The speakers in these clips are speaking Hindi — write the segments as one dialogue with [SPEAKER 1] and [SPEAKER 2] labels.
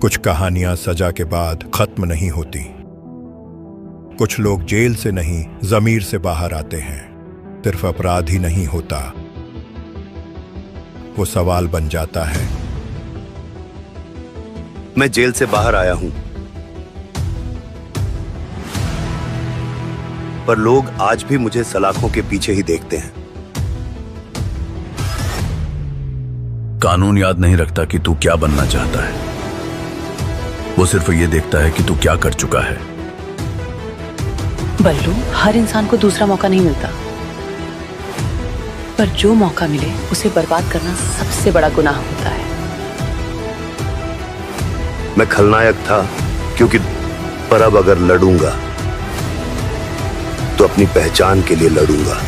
[SPEAKER 1] कुछ कहानियां सजा के बाद खत्म नहीं होती। कुछ लोग जेल से नहीं, जमीर से बाहर आते हैं। सिर्फ अपराध ही नहीं होता, वो सवाल बन जाता है।
[SPEAKER 2] मैं जेल से बाहर आया हूं, पर लोग आज भी मुझे सलाखों के पीछे ही देखते हैं।
[SPEAKER 3] कानून याद नहीं रखता कि तू क्या बनना चाहता है, वो सिर्फ ये देखता है कि तू क्या कर चुका है।
[SPEAKER 4] बल्लू, हर इंसान को दूसरा मौका नहीं मिलता, पर जो मौका मिले उसे बर्बाद करना सबसे बड़ा गुनाह होता है।
[SPEAKER 2] मैं खलनायक था क्योंकि, पर अब अगर लड़ूंगा तो अपनी पहचान के लिए लड़ूंगा।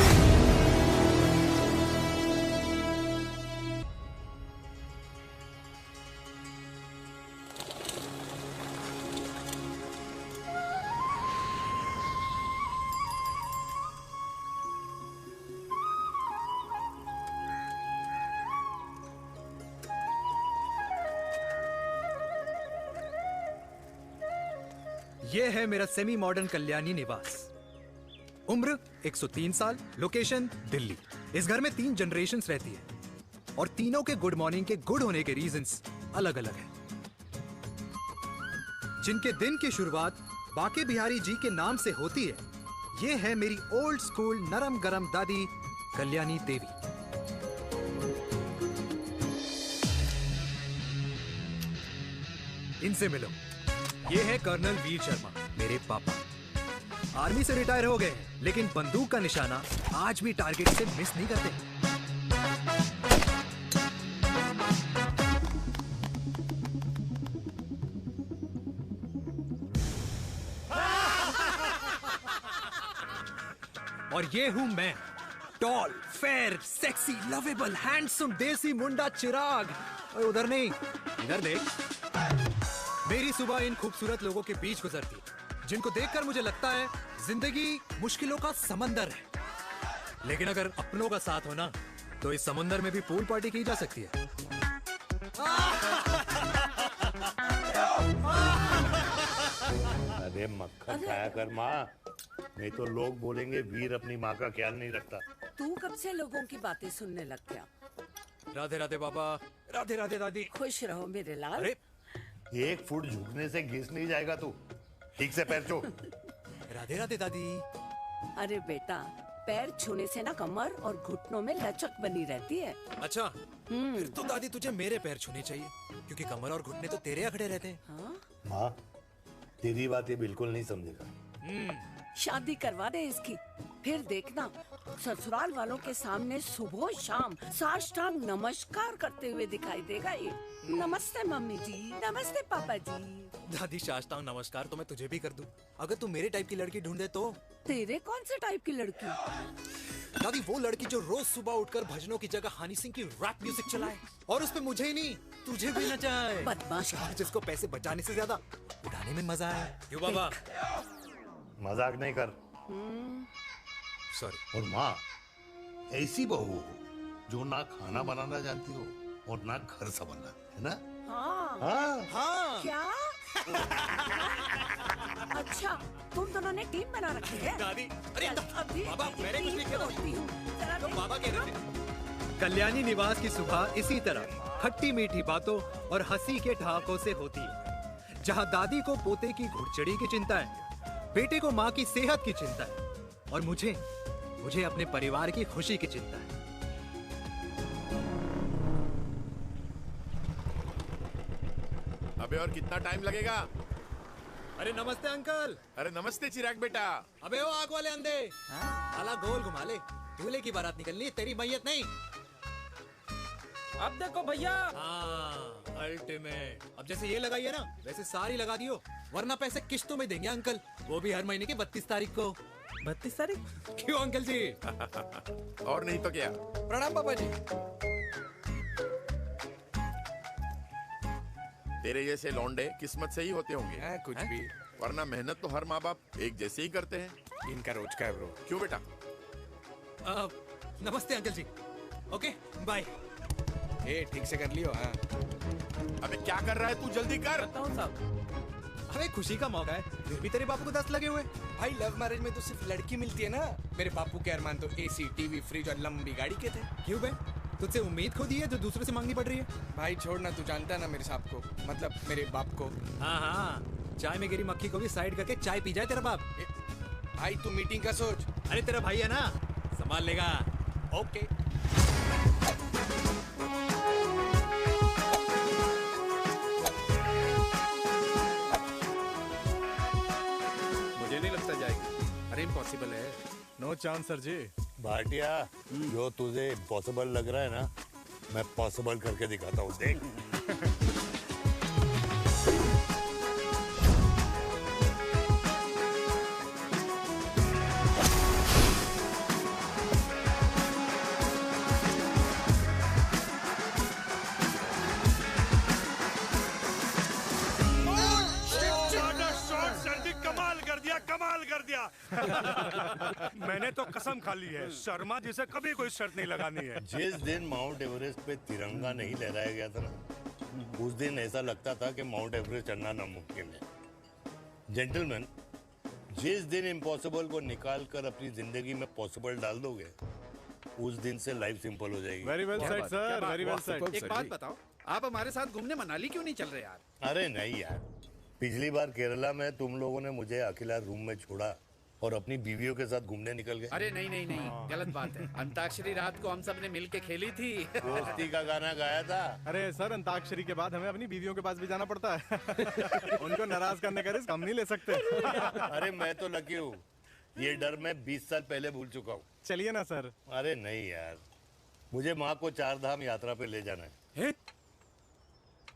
[SPEAKER 5] ये है मेरा सेमी मॉडर्न कल्याणी निवास। उम्र 103 साल, लोकेशन दिल्ली। इस घर में 3 जनरेशंस रहती है और तीनों के गुड मॉर्निंग के गुड होने के रीजंस अलग अलग हैं। जिनके दिन की शुरुआत बाके बिहारी जी के नाम से होती है। ये है मेरी ओल्ड स्कूल नरम गरम दादी कल्याणी देवी। इनसे मिलो। ये है कर्नल वीर शर्मा, मेरे पापा। आर्मी से रिटायर हो गए हैं, लेकिन बंदूक का निशाना आज भी टारगेट से मिस नहीं करते। और ये हूं मैं, tall, fair, sexy, lovable, handsome desi मुंडा चिराग। और उधर नहीं, इधर देख। मेरी सुबह इन खूबसूरत लोगों के बीच गुजरती है, जिनको देखकर मुझे लगता है जिंदगी मुश्किलों का समंदर है। लेकिन अगर अपनों का साथ हो ना, तो इस समुंदर में भी पूल पार्टी की जा सकती है।
[SPEAKER 6] अरे मक्खन खाया कर माँ, नहीं तो लोग बोलेंगे वीर अपनी माँ का ख्याल नहीं रखता।
[SPEAKER 7] तू कब से लोगों की बातें सुनने लग गया?
[SPEAKER 5] राधे राधे बाबा, राधे राधे दादी।
[SPEAKER 7] खुश रहो मेरे लाल।
[SPEAKER 5] अरे
[SPEAKER 6] 1 फुट झुकने से घिस नहीं जाएगा तू, ठीक से पैर छू।
[SPEAKER 5] राधे राधे दादी।
[SPEAKER 7] अरे बेटा, पैर छूने से ना कमर और घुटनों में लचक बनी रहती है।
[SPEAKER 5] अच्छा, फिर तो दादी तुझे मेरे पैर छूने चाहिए, क्योंकि कमर और घुटने तो तेरे अखड़े रहते हैं।
[SPEAKER 7] हाँ?
[SPEAKER 6] माँ, तेरी बात ये बिल्कुल नहीं समझेगा।
[SPEAKER 7] शादी करवा दे इसकी, फिर देखना ससुराल वालों के सामने सुबह शाम साष्टांग नमस्कार करते हुए दिखाई देगा ये। नमस्ते मम्मी जी, नमस्ते पापा जी।
[SPEAKER 5] दादी, साष्टांग नमस्कार तो मैं तुझे भी कर दूं, अगर तू मेरे टाइप की लड़की ढूंढे तो।
[SPEAKER 7] तेरे कौन से टाइप की लड़की?
[SPEAKER 5] दादी, वो लड़की जो रोज सुबह उठकर भजनों की जगह हनी सिंह की रैप म्यूजिक चलाए, और उसपे मुझे ही नहीं तुझे भी नचाए।
[SPEAKER 7] बदमाश।
[SPEAKER 5] जिसको पैसे बचाने से ज्यादा उठाने में मजा आए। क्यों बाबा?
[SPEAKER 6] मजाक नहीं कर।
[SPEAKER 5] सॉरी।
[SPEAKER 6] और माँ, ऐसी बहू हो जो ना खाना बनाना जानती हो और ना घर संभालना, है ना?
[SPEAKER 7] हाँ।
[SPEAKER 6] हाँ
[SPEAKER 5] हाँ।
[SPEAKER 7] क्या? अच्छा, तुम दोनों ने टीम बना रखी है?
[SPEAKER 5] दादी, अरे
[SPEAKER 7] अभी
[SPEAKER 5] बाबा, मैंने कुछ नहीं किया।
[SPEAKER 7] होती हूँ। जरा
[SPEAKER 5] तो
[SPEAKER 7] देख।
[SPEAKER 5] बाबा कह रहे थे। कल्याणी निवास की सुबह इसी तरह खट्टी मीठी बातों और हंसी के ठहाकों से होती है, जहां दादी को पोते की घुड़चड़ी की चिंता है, बेटे को माँ की सेहत की चिंता है, और मुझे अपने परिवार की खुशी की चिंता है।
[SPEAKER 8] अबे और कितना टाइम लगेगा?
[SPEAKER 5] अरे नमस्ते अंकल।
[SPEAKER 8] अरे नमस्ते चिराग बेटा।
[SPEAKER 5] अबे वो आग वाले अंधे, साला गोल घुमा ले। दूल्हे की बारात निकलनी, तेरी मैयत नहीं।
[SPEAKER 9] अब देखो भैया।
[SPEAKER 5] हाँ, अल्टीमेट। अब जैसे ये लगाई है ना, वैसे सारी लगा दियो, वरना पैसे किश्तों में देंगे अंकल, वो भी हर महीने की 32 तारीख को।
[SPEAKER 9] 32 तारीख?
[SPEAKER 5] क्यों अंकल जी?
[SPEAKER 8] और नहीं तो क्या।
[SPEAKER 5] प्रणाम पापा जी।
[SPEAKER 8] तेरे जैसे लौंडे किस्मत से ही होते होंगे।
[SPEAKER 9] कुछ भी,
[SPEAKER 8] वरना मेहनत तो हर माँ बाप एक जैसे ही करते हैं।
[SPEAKER 9] इनका रोज का है ब्रो।
[SPEAKER 8] क्यों बेटा?
[SPEAKER 5] नमस्ते अंकल जी। Okay bye.
[SPEAKER 9] ठीक से कर लियो। हाँ
[SPEAKER 8] अबे क्या कर रहा है तू? जल्दी कर।
[SPEAKER 5] अरे खुशी का मौका है, फिर भी तेरे बापू को 10 लगे हुए।
[SPEAKER 9] भाई लव मैरिज में तो सिर्फ लड़की मिलती है ना। मेरे बापू के अरमान तो एसी, टीवी, फ्रिज और लंबी गाड़ी के थे।
[SPEAKER 5] क्यों बे? तुझसे उम्मीद खो दी है जो दूसरे से मांगनी पड़ रही है।
[SPEAKER 9] भाई छोड़ना, तू जानता है ना मेरे साहब को, मतलब मेरे बाप को।
[SPEAKER 5] हाँ, चाय में गिरी मक्खी को भी साइड करके चाय पी जाए तेरा बाप।
[SPEAKER 9] भाई तू मीटिंग का सोच।
[SPEAKER 5] अरे तेरा भाई है ना, संभाल लेगा।
[SPEAKER 9] ओके।
[SPEAKER 8] मुझे नहीं लगता जाएगी।
[SPEAKER 9] अरे इम्पॉसिबल है।
[SPEAKER 5] नो चांस सर जी।
[SPEAKER 6] भाटिया, जो तुझे इम्पॉसिबल लग रहा है ना, मैं पॉसिबल करके दिखाता हूँ, देख।
[SPEAKER 10] कमाल कर दिया। मैंने तो कसम खा ली है, शर्मा जी से कभी कोई शर्त नहीं लगानी है।
[SPEAKER 6] जिस दिन माउंट एवरेस्ट पे तिरंगा नहीं लहराया गया था ना, उस दिन ऐसा लगता था कि माउंट एवरेस्ट चढ़ना नामुमकिन है। जेंटलमैन, जिस दिन इम्पॉसिबल को निकाल कर अपनी जिंदगी में पॉसिबल डाल दोगे, उस दिन से लाइफ सिंपल हो जाएगी।
[SPEAKER 5] Very well said sir, very well said.
[SPEAKER 11] एक बात बताओ, आप हमारे साथ घूमने मनाली क्यों नहीं चल रहे यार?
[SPEAKER 6] अरे नहीं यार, पिछली बार केरला में तुम लोगों ने मुझे अकेला रूम में छोड़ा और अपनी बीवियों के साथ घूमने निकल गए।
[SPEAKER 11] अरे नहीं नहीं नहीं, गलत बात है। अंताक्षरी रात को हम सब ने मिल के खेली थी।
[SPEAKER 6] दोस्ती का गाना गाया था।
[SPEAKER 5] अरे सर, अंताक्षरी के बाद हमें अपनी बीवियों के पास भी जाना पड़ता है। उनको नाराज करने का रिस्क हम नहीं ले सकते।
[SPEAKER 6] अरे मैं तो लकी हूँ, ये डर मैं 20 साल पहले भूल चुका हूँ।
[SPEAKER 5] चलिए ना सर।
[SPEAKER 6] अरे नहीं यार, मुझे माँ को 4 धाम यात्रा पे ले जाना है।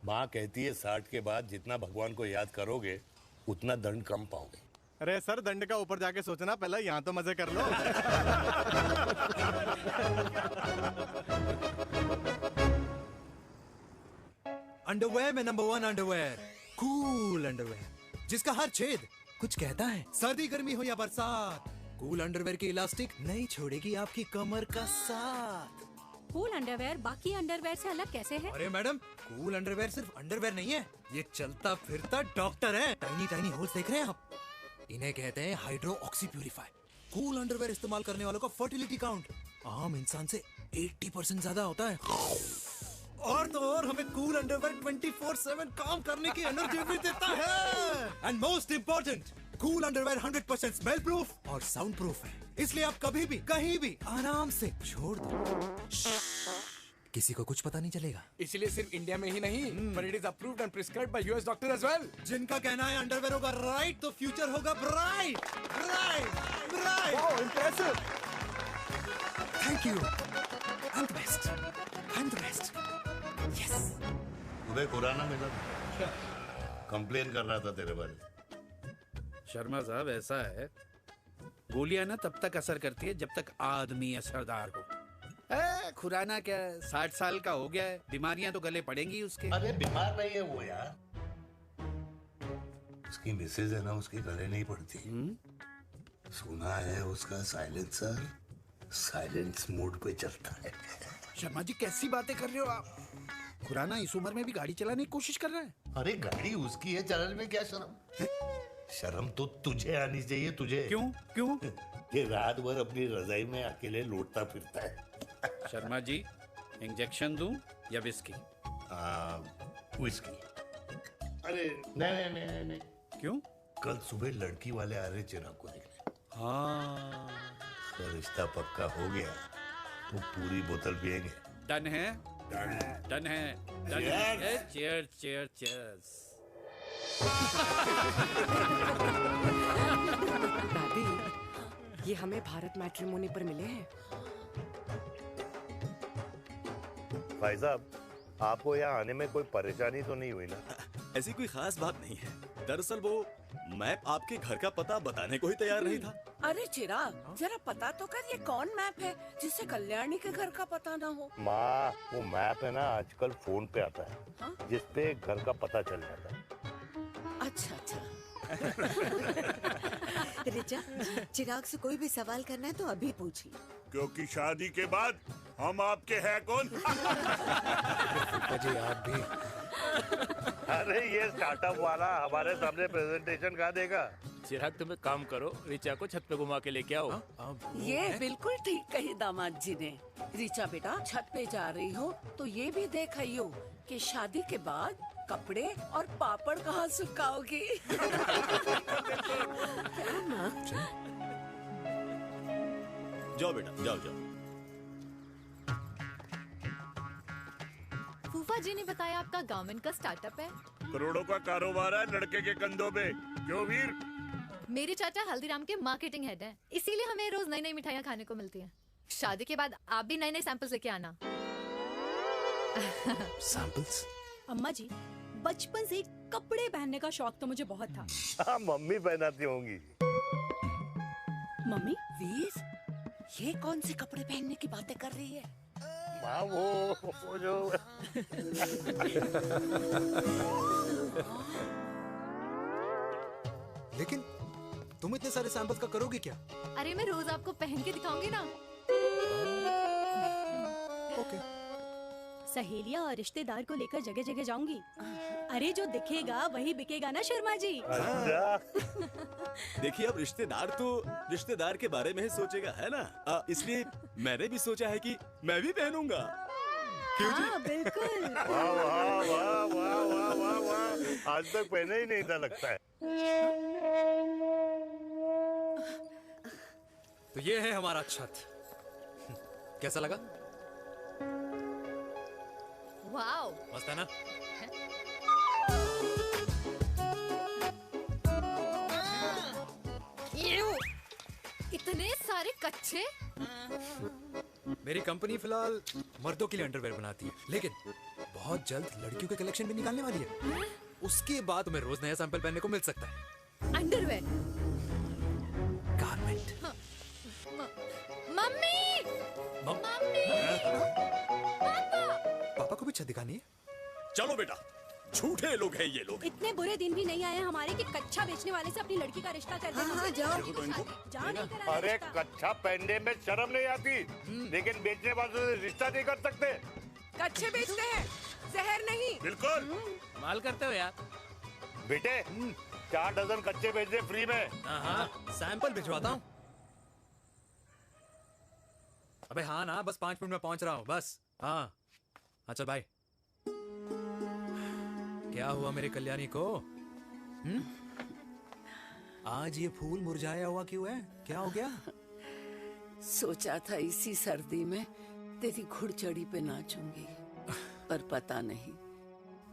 [SPEAKER 6] माँ कहती है 60 के बाद जितना भगवान को याद करोगे उतना दंड कम पाओगे।
[SPEAKER 5] अरे सर, दंड का ऊपर जाके सोचना, पहले यहाँ तो मजे कर लो। अंडरवेयर में नंबर 1 अंडरवेयर, कूल अंडरवेयर, जिसका हर छेद कुछ कहता है। सर्दी गर्मी हो या बरसात, कूल अंडरवेयर की इलास्टिक नहीं छोड़ेगी आपकी कमर का साथ।
[SPEAKER 12] कूल अंडरवेयर बाकी अंडरवेयर से अलग कैसे है?
[SPEAKER 5] अरे मैडम, कूल अंडरवेयर सिर्फ अंडरवेयर नहीं है, ये चलता फिरता डॉक्टर है। टाइनी टाइनी होल्स देख रहे हैं आप? इन्हें कहते हैं hydro oxy purifier. Cool underwear इस्तेमाल करने वालों का फर्टिलिटी काउंट आम इंसान से 80% ज्यादा होता है। और तो और हमें कूल अंडरवेयर 24/7 काम करने की एनर्जी भी देता है। And most important, cool underwear 100% smell proof और साउंड प्रूफ है, इसलिए आप कभी भी कहीं भी आराम से छोड़ दो, किसी को कुछ पता नहीं चलेगा।
[SPEAKER 9] इसलिए सिर्फ इंडिया में ही नहीं, but it is approved and prescribed by US doctor as well।
[SPEAKER 5] जिनका कहना है अंडरवेयर होगा राइट तो फ्यूचर होगा bright, bright, bright.
[SPEAKER 9] Wow, impressive।
[SPEAKER 5] Thank you. I'm the best, I'm the best। Yes।
[SPEAKER 6] तुम्हें खुराना मिला, कंप्लेन कर रहा था तेरे बारे में।
[SPEAKER 11] शर्मा साहब, ऐसा है, गोलियां ना तब तक असर करती है जब तक आदमी असरदार हो। खुराना क्या, 60 साल का हो गया है, बीमारियां तो गले पड़ेंगी उसके।
[SPEAKER 6] अरे बीमार नहीं है वो यार, उसकी मिसेज है ना, उसकी गले नहीं पड़ती। सुना है उसका साइलेंसर साइलेंस मोड पे चलता है।
[SPEAKER 11] शर्मा जी, कैसी बातें कर रहे हो आप? खुराना इस उम्र में भी गाड़ी चलाने की कोशिश कर रहा है।
[SPEAKER 6] अरे गाड़ी उसकी है, चलाने में क्या शर्म? शर्म तो तुझे आनी चाहिए, तुझे।
[SPEAKER 11] क्यों क्यों?
[SPEAKER 6] ये रात भर अपनी रजाई में अकेले लौटता फिरता है।
[SPEAKER 11] शर्मा जी, इंजेक्शन दूं या विस्की?
[SPEAKER 6] विस्की। अरे नहीं नहीं नहीं नहीं।
[SPEAKER 11] क्यों?
[SPEAKER 6] कल सुबह लड़की वाले आ रहे चिराग को देखने।
[SPEAKER 11] हाँ,
[SPEAKER 6] तो रिश्ता पक्का हो गया, वो पूरी बोतल पिएंगे।
[SPEAKER 11] डन है,
[SPEAKER 6] डन है,
[SPEAKER 11] डन है, डन है। Cheers, cheers, cheers.
[SPEAKER 13] दादी, ये हमें भारत मैट्रिमोनी पर मिले हैं।
[SPEAKER 6] भाई साहब, आपको यहाँ आने में कोई परेशानी तो नहीं हुई ना?
[SPEAKER 14] ऐसी कोई खास बात नहीं है। दरअसल वो मैप आपके घर का पता बताने को ही तैयार नहीं था।
[SPEAKER 7] अरे चिराग, जरा पता तो कर, ये कौन मैप है जिससे कल्याणी के घर का पता ना हो?
[SPEAKER 6] माँ, वो मैप है ना, आजकल फोन पे आता है, जिसपे घर का पता चल जाता है।
[SPEAKER 7] अच्छा अच्छा।
[SPEAKER 15] रिचा, चिराग से कोई भी सवाल करना है तो अभी पूछिए,
[SPEAKER 10] क्योंकि शादी के बाद हम आपके हैं कौन?
[SPEAKER 5] आप भी
[SPEAKER 6] अरे ये स्टार्टअप वाला हमारे सामने प्रेजेंटेशन कहाँ देगा?
[SPEAKER 16] चिराग तुम एक काम करो, ऋचा को छत पे घुमा के लेके आओ।
[SPEAKER 7] ये बिल्कुल ठीक कही दामाद जी ने। ऋचा बेटा छत पे जा रही हो तो ये भी देख आइयो कि शादी के बाद कपड़े और पापड़ कहाँ सुखाओगी।
[SPEAKER 14] जाओ बेटा, जाओ जाओ।
[SPEAKER 17] फूफा जी ने बताया आपका गारमेंट का स्टार्टअप है।
[SPEAKER 8] करोड़ों का कारोबार है लड़के के कंधों पे। क्यों वीर?
[SPEAKER 17] मेरे चाचा हल्दीराम के मार्केटिंग हेड हैं, इसीलिए हमें रोज नई नई मिठाइयाँ खाने को मिलती हैं। शादी के बाद आप भी नए नए सैंपल्स लेके आना।
[SPEAKER 14] सैंपल्स?
[SPEAKER 12] अम्मा जी, बचपन से ही कपड़े पहनने का शौक तो मुझे बहुत था।
[SPEAKER 6] हाँ, मम्मी पहनाती होंगी।
[SPEAKER 12] मम्मी?
[SPEAKER 7] वीर, ये कौन से कपड़े पहनने की बातें कर रही है?
[SPEAKER 6] माँ वो जो
[SPEAKER 5] लेकिन तुम इतने सारे सैंपल्स का करोगे क्या?
[SPEAKER 17] अरे मैं रोज आपको पहन के दिखाऊंगी ना।
[SPEAKER 5] ओके।
[SPEAKER 12] सहेलियां और रिश्तेदार को लेकर जगह जगह जाऊंगी। अरे जो दिखेगा वही बिकेगा ना शर्मा जी।
[SPEAKER 14] देखिए अब रिश्तेदार के बारे में ही सोचेगा, है ना? इसलिए मैंने भी सोचा है कि मैं भी पहनूंगा। क्यों जी?
[SPEAKER 12] हाँ बिल्कुल।
[SPEAKER 6] वाह वाह वाह वाह वाह वाह वाह, आज तक पहने ही नहीं था लगता है।
[SPEAKER 5] तो ये है हमारा छत। कैसा लगा?
[SPEAKER 17] वाओ,
[SPEAKER 5] मस्त है ना?
[SPEAKER 17] इतने सारे कच्चे।
[SPEAKER 5] मेरी कंपनी फिलहाल मर्दों के लिए अंडरवेयर बनाती है, लेकिन बहुत जल्द लड़कियों के कलेक्शन भी निकालने वाली है। उसके बाद तुम्हें रोज नया सैंपल पहनने को मिल सकता है।
[SPEAKER 17] अंडरवेयर?
[SPEAKER 5] गारमेंट।
[SPEAKER 17] मम्मी! मम्मी!
[SPEAKER 5] पापा को भी छत दिखानी है।
[SPEAKER 14] चलो बेटा, झूठे लोग हैं ये लोग।
[SPEAKER 12] इतने बुरे दिन भी नहीं आए हमारे कि कच्चा बेचने वाले से अपनी लड़की का रिश्ता कर देना।
[SPEAKER 15] हाँ, जाओ।
[SPEAKER 12] जाओ नहीं करा
[SPEAKER 6] अरे
[SPEAKER 12] रिश्ता।
[SPEAKER 6] कच्चा पहनने में शर्म नहीं आती, लेकिन बेचने वालों से रिश्ता नहीं कर सकते।
[SPEAKER 7] कच्चे बेचते हैं, जहर नहीं।
[SPEAKER 6] बिल्कुल।
[SPEAKER 16] माल करते हो यार।
[SPEAKER 6] बेटे 4 डजन कच्चे बेच दे फ्री में।
[SPEAKER 5] हाँ, सैंपल भिजवाता हूँ। अबे हाँ ना, बस 5 मिनट में पहुंच रहा हूँ बस। हाँ अच्छा बाय। क्या हुआ मेरे कल्याणी को? आज ये फूल मुरझाया हुआ क्यों है? क्या हो गया?
[SPEAKER 7] सोचा था इसी सर्दी में तेरी घुड़चढ़ी पे नाचूंगी, पर पता नहीं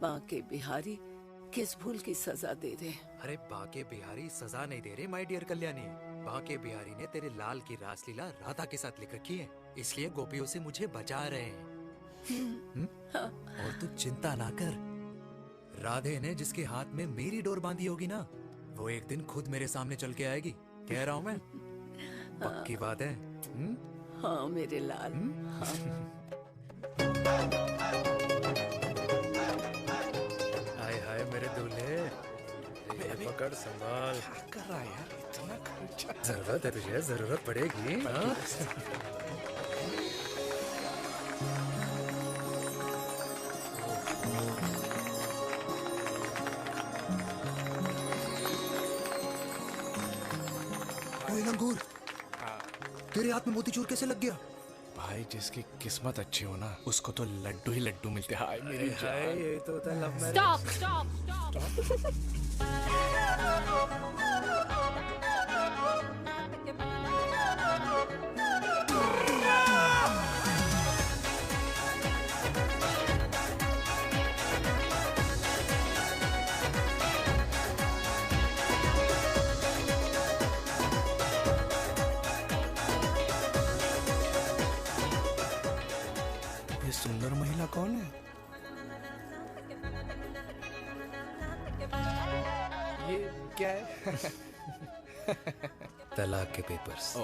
[SPEAKER 7] बाके बिहारी किस भूल की सजा दे रहे।
[SPEAKER 5] अरे बाके बिहारी सजा नहीं दे रहे माय डियर कल्याणी। बाके बिहारी ने तेरे लाल की रासलीला राधा के साथ लिख रखी है, इसलिए गोपियों से मुझे बचा रहे हैं। और तू चिंता ना कर, राधे ने जिसके हाथ में मेरी डोर बांधी होगी ना, वो एक दिन खुद मेरे सामने चल के आएगी। कह रहा हूँ मैं, पक्की बात है।
[SPEAKER 7] हाँ मेरे लाल।
[SPEAKER 5] हाय हाय मेरे दूल्हे, अबे पकड़ संभाल। क्या कर रहा है यार? इतना खर्चा। जरूरत है तुझे, जरूरत पड़ेगी। हाँ? लंगूर, तेरे हाथ में मोतीचूर कैसे लग गया?
[SPEAKER 9] भाई जिसकी किस्मत अच्छी हो ना, उसको तो लड्डू ही लड्डू मिलते हैं। हाय मेरी जान।
[SPEAKER 5] ये तो होता है love marriage.
[SPEAKER 17] Stop stop stop.
[SPEAKER 9] ये सुंदर महिला कौन है?
[SPEAKER 5] ये क्या है? तलाक के पेपर्स।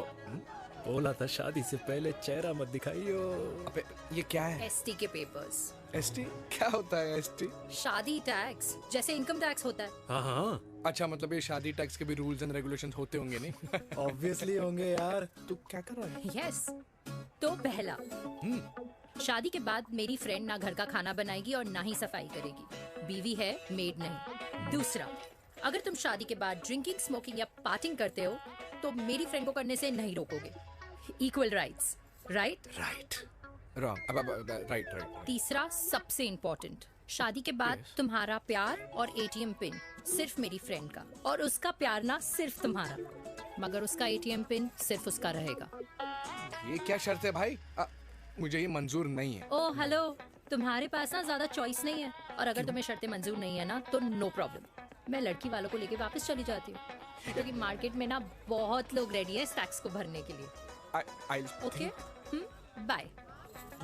[SPEAKER 5] बोला था शादी से पहले चेहरा मत दिखाइयो।
[SPEAKER 9] अबे ये क्या है?
[SPEAKER 12] एसटी के पेपर्स।
[SPEAKER 9] एसटी क्या होता है? एसटी
[SPEAKER 12] शादी टैक्स, जैसे इनकम टैक्स होता है।
[SPEAKER 5] हाँ हाँ।
[SPEAKER 9] अच्छा, मतलब ये शादी टैक्स के भी रूल्स एंड रेगुलेशंस होते होंगे नहीं?
[SPEAKER 5] ऑब्वियसली होंगे यार। तू क्या कर रहा है?
[SPEAKER 12] यस। तो पहला, शादी के बाद मेरी फ्रेंड ना घर का खाना बनाएगी और ना ही सफाई करेगी।
[SPEAKER 18] बीवी है, मेड नहीं। दूसरा, अगर तुम शादी के बाद ड्रिंकिंग, स्मोकिंग या पार्टिंग करते हो तो मेरी फ्रेंड को करने से नहीं रोकोगे। Equal rights, right?
[SPEAKER 9] Right. Wrong. Right.
[SPEAKER 18] तीसरा, सबसे इम्पोर्टेंट, शादी के बाद तुम्हारा प्यार और एटीएम पिन सिर्फ मेरी फ्रेंड का, और उसका प्यार ना सिर्फ तुम्हारा, मगर उसका एटीएम पिन सिर्फ उसका रहेगा।
[SPEAKER 9] ये क्या शर्त है भाई? मुझे ये मंजूर नहीं है।
[SPEAKER 18] ओ हेलो, तुम्हारे पास ना ज्यादा चॉइस नहीं है, और अगर तुम्हें शर्तें मंजूर नहीं है ना तो नो प्रॉब्लम, मैं लड़की वालों को लेके वापस चली जाती हूँ, क्योंकि मार्केट में ना बहुत लोग रेडी हैं टैक्स को भरने के लिए। Okay, bye.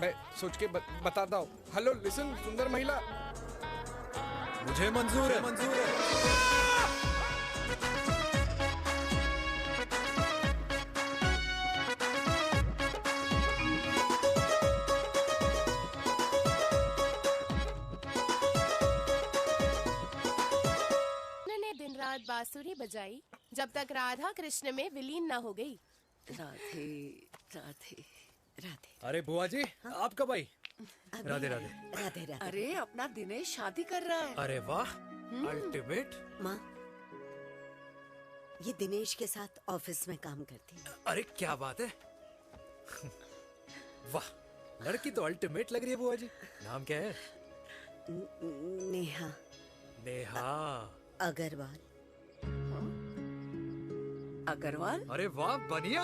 [SPEAKER 9] मैं सोच के बताता हूँ। हेलो लिसन सुंदर महिला,
[SPEAKER 5] मुझे मंजूर है।
[SPEAKER 19] दिन रात बांसुरी बजाई जब तक राधा कृष्ण में विलीन न हो गई।
[SPEAKER 7] राधे राधे राधे।
[SPEAKER 5] अरे बुआ जी, आप कब आई? राधे राधे।
[SPEAKER 15] राधे राधे।
[SPEAKER 7] अरे अपना दिनेश शादी कर रहा है।
[SPEAKER 5] अरे वाह, अल्टीमेट।
[SPEAKER 15] माँ, ये दिनेश के साथ ऑफिस में काम करती है।
[SPEAKER 5] अरे क्या बात है, वाह, लड़की तो अल्टीमेट लग रही है बुआ जी। नाम क्या है?
[SPEAKER 15] नेहा।
[SPEAKER 5] नेहा
[SPEAKER 15] अग्रवाल।
[SPEAKER 7] अग्रवाल?
[SPEAKER 5] अरे वाह, बढ़िया।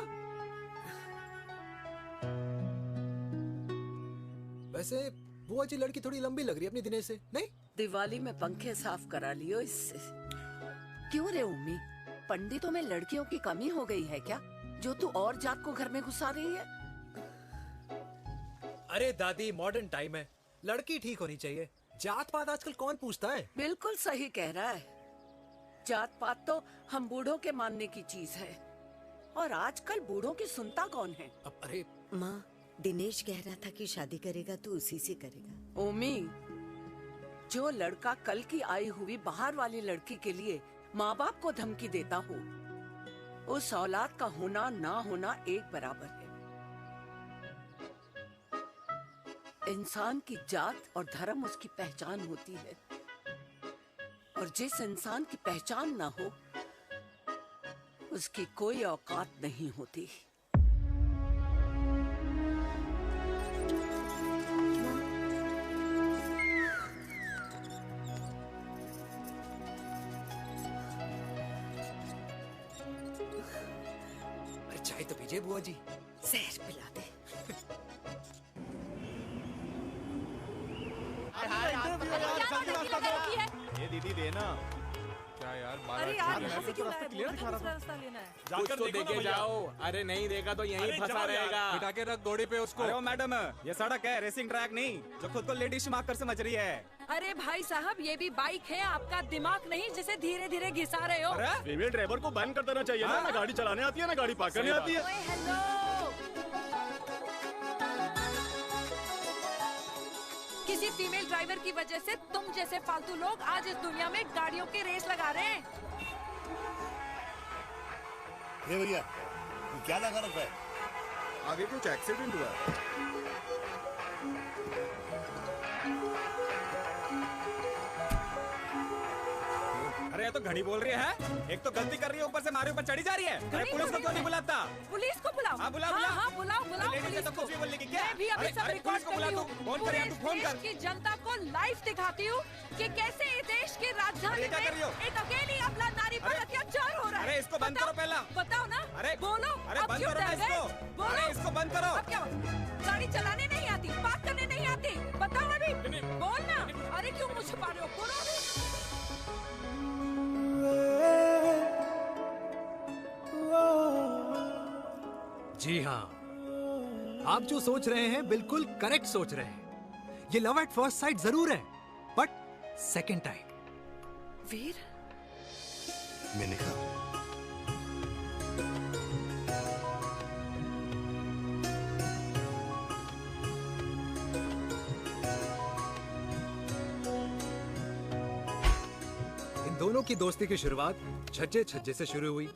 [SPEAKER 5] वैसे बुआ जी लड़की थोड़ी लंबी लग रही है अपनी दिनेश से, नहीं?
[SPEAKER 7] दिवाली में पंखे साफ करा लियो इससे। क्यों रे उम्मी, पंडितों में लड़कियों की कमी हो गई है क्या, जो तू और जात को घर में घुसा रही है?
[SPEAKER 5] अरे दादी, मॉडर्न टाइम है, लड़की ठीक होनी चाहिए। जात पात आजकल कौन पूछता है?
[SPEAKER 7] बिल्कुल सही कह रहा है। जात पात तो हम बूढ़ों के मानने की चीज है, और आजकल बूढ़ों की सुनता कौन है?
[SPEAKER 5] अरे
[SPEAKER 15] माँ, दिनेश कह रहा था कि शादी करेगा तो उसी से करेगा।
[SPEAKER 7] ओमी, जो लड़का कल की आई हुई बाहर वाली लड़की के लिए माँ बाप को धमकी देता हो, उस औलाद का होना ना होना एक बराबर है। इंसान की जात और धर्म उसकी पहचान होती है, और जिस इंसान की पहचान ना हो उसकी कोई औकात नहीं होती।
[SPEAKER 5] अरे चाय तो पीजिए बुआ जी।
[SPEAKER 15] जहर पिला दे।
[SPEAKER 20] ये दीदी देना। क्या यार,
[SPEAKER 21] अरे यार, यहाँ से क्यों लाए? बोला था दूसरा रास्ता लेना है।
[SPEAKER 20] कुछ तो देके जाओ। अरे नहीं देगा तो यहीं फंसा रहेगा।
[SPEAKER 21] बिठा
[SPEAKER 20] के रख घोड़े पे उसको। अरे मैडम, ये सड़क है, रेसिंग ट्रैक नहीं जो खुद को लेडी शिमाकर समझ रही है।
[SPEAKER 21] अरे भाई साहब, ये भी बाइक है, आपका दिमाग नहीं जिसे धीरे धीरे घिसा रहे हो।
[SPEAKER 20] फीमेल ड्राइवर को बैन कर देना चाहिए ना गाड़ी चलाने आती है ना गाड़ी पार्क करने आती है।
[SPEAKER 21] हेलो, किसी फीमेल ड्राइवर की वजह से तुम जैसे फालतू लोग आज इस दुनिया में गाड़ियों की रेस लगा रहे हैं।
[SPEAKER 6] भैया, ये क्या लगा रखा है?
[SPEAKER 20] आगे कुछ एक्सीडेंट हुआ है। अरे ये तो घड़ी बोल रही है, एक तो गलती कर रही है, ऊपर से हमारे ऊपर चढ़ी जा रही है। अरे पुलिस को क्यों नहीं बुलाता?
[SPEAKER 21] पुलिस को बुलाओ।
[SPEAKER 20] हाँ बुलाओ,
[SPEAKER 21] हाँ बुलाओ पुलिस को।
[SPEAKER 20] कुछ भी बोलने की क्या?
[SPEAKER 21] मैं भी अभी सब रिकॉर्ड कर रही हूँ।
[SPEAKER 20] फोन कर, तू फोन कर।
[SPEAKER 21] की जनता को लाइव दिखाती हूँ कि कैसे इस देश की राजधानी में एक अकेली अबला नारी पर अत्याचार हो रहा है।
[SPEAKER 20] अरे इसको बंद करो पहला।
[SPEAKER 21] बताओ ना।
[SPEAKER 20] अरे
[SPEAKER 21] बोलो।
[SPEAKER 20] अरे बंद करो ना इसको।
[SPEAKER 21] बोलो,
[SPEAKER 20] इसको बंद करो।
[SPEAKER 21] अब क्या गाड़ी चलाने नहीं आती, बात करने नहीं आती? बताओ अभी, बोलना। अरे क्यों मुझे छुपा रहे हो? बोलो अभी।
[SPEAKER 5] जी हाँ, आप जो सोच रहे हैं बिल्कुल करेक्ट सोच रहे हैं। ये लव एट फर्स्ट साइट जरूर है, बट सेकंड टाइम।
[SPEAKER 7] वीर,
[SPEAKER 2] मैंने कहा
[SPEAKER 5] इन दोनों की दोस्ती की शुरुआत छज्जे छज्जे से शुरू हुई।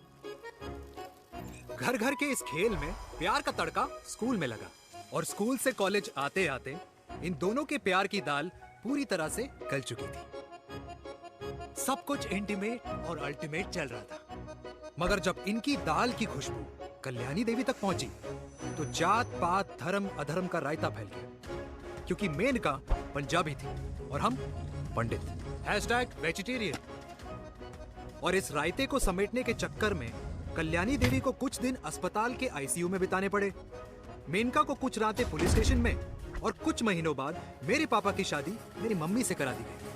[SPEAKER 5] घर घर के इस खेल में प्यार का तड़का स्कूल में लगा, और स्कूल से कॉलेज आते आते इन दोनों के प्यार की दाल पूरी तरह से गल चुकी थी। सब कुछ इंटीमेट और अल्टीमेट चल रहा था। मगर जब इनकी दाल की खुशबू कल्याणी देवी तक पहुंची तो जात पात धर्म अधर्म का रायता फैल गया, क्योंकि मेनका पंजाबी थी और हम पंडित। #वेजिटेरियन। और इस रायते को समेटने के चक्कर में कल्याणी देवी को कुछ दिन अस्पताल के आईसीयू में बिताने पड़े, मेनका को कुछ रातें पुलिस स्टेशन में, और कुछ महीनों बाद मेरे पापा की शादी मेरी मम्मी से करा दी गई।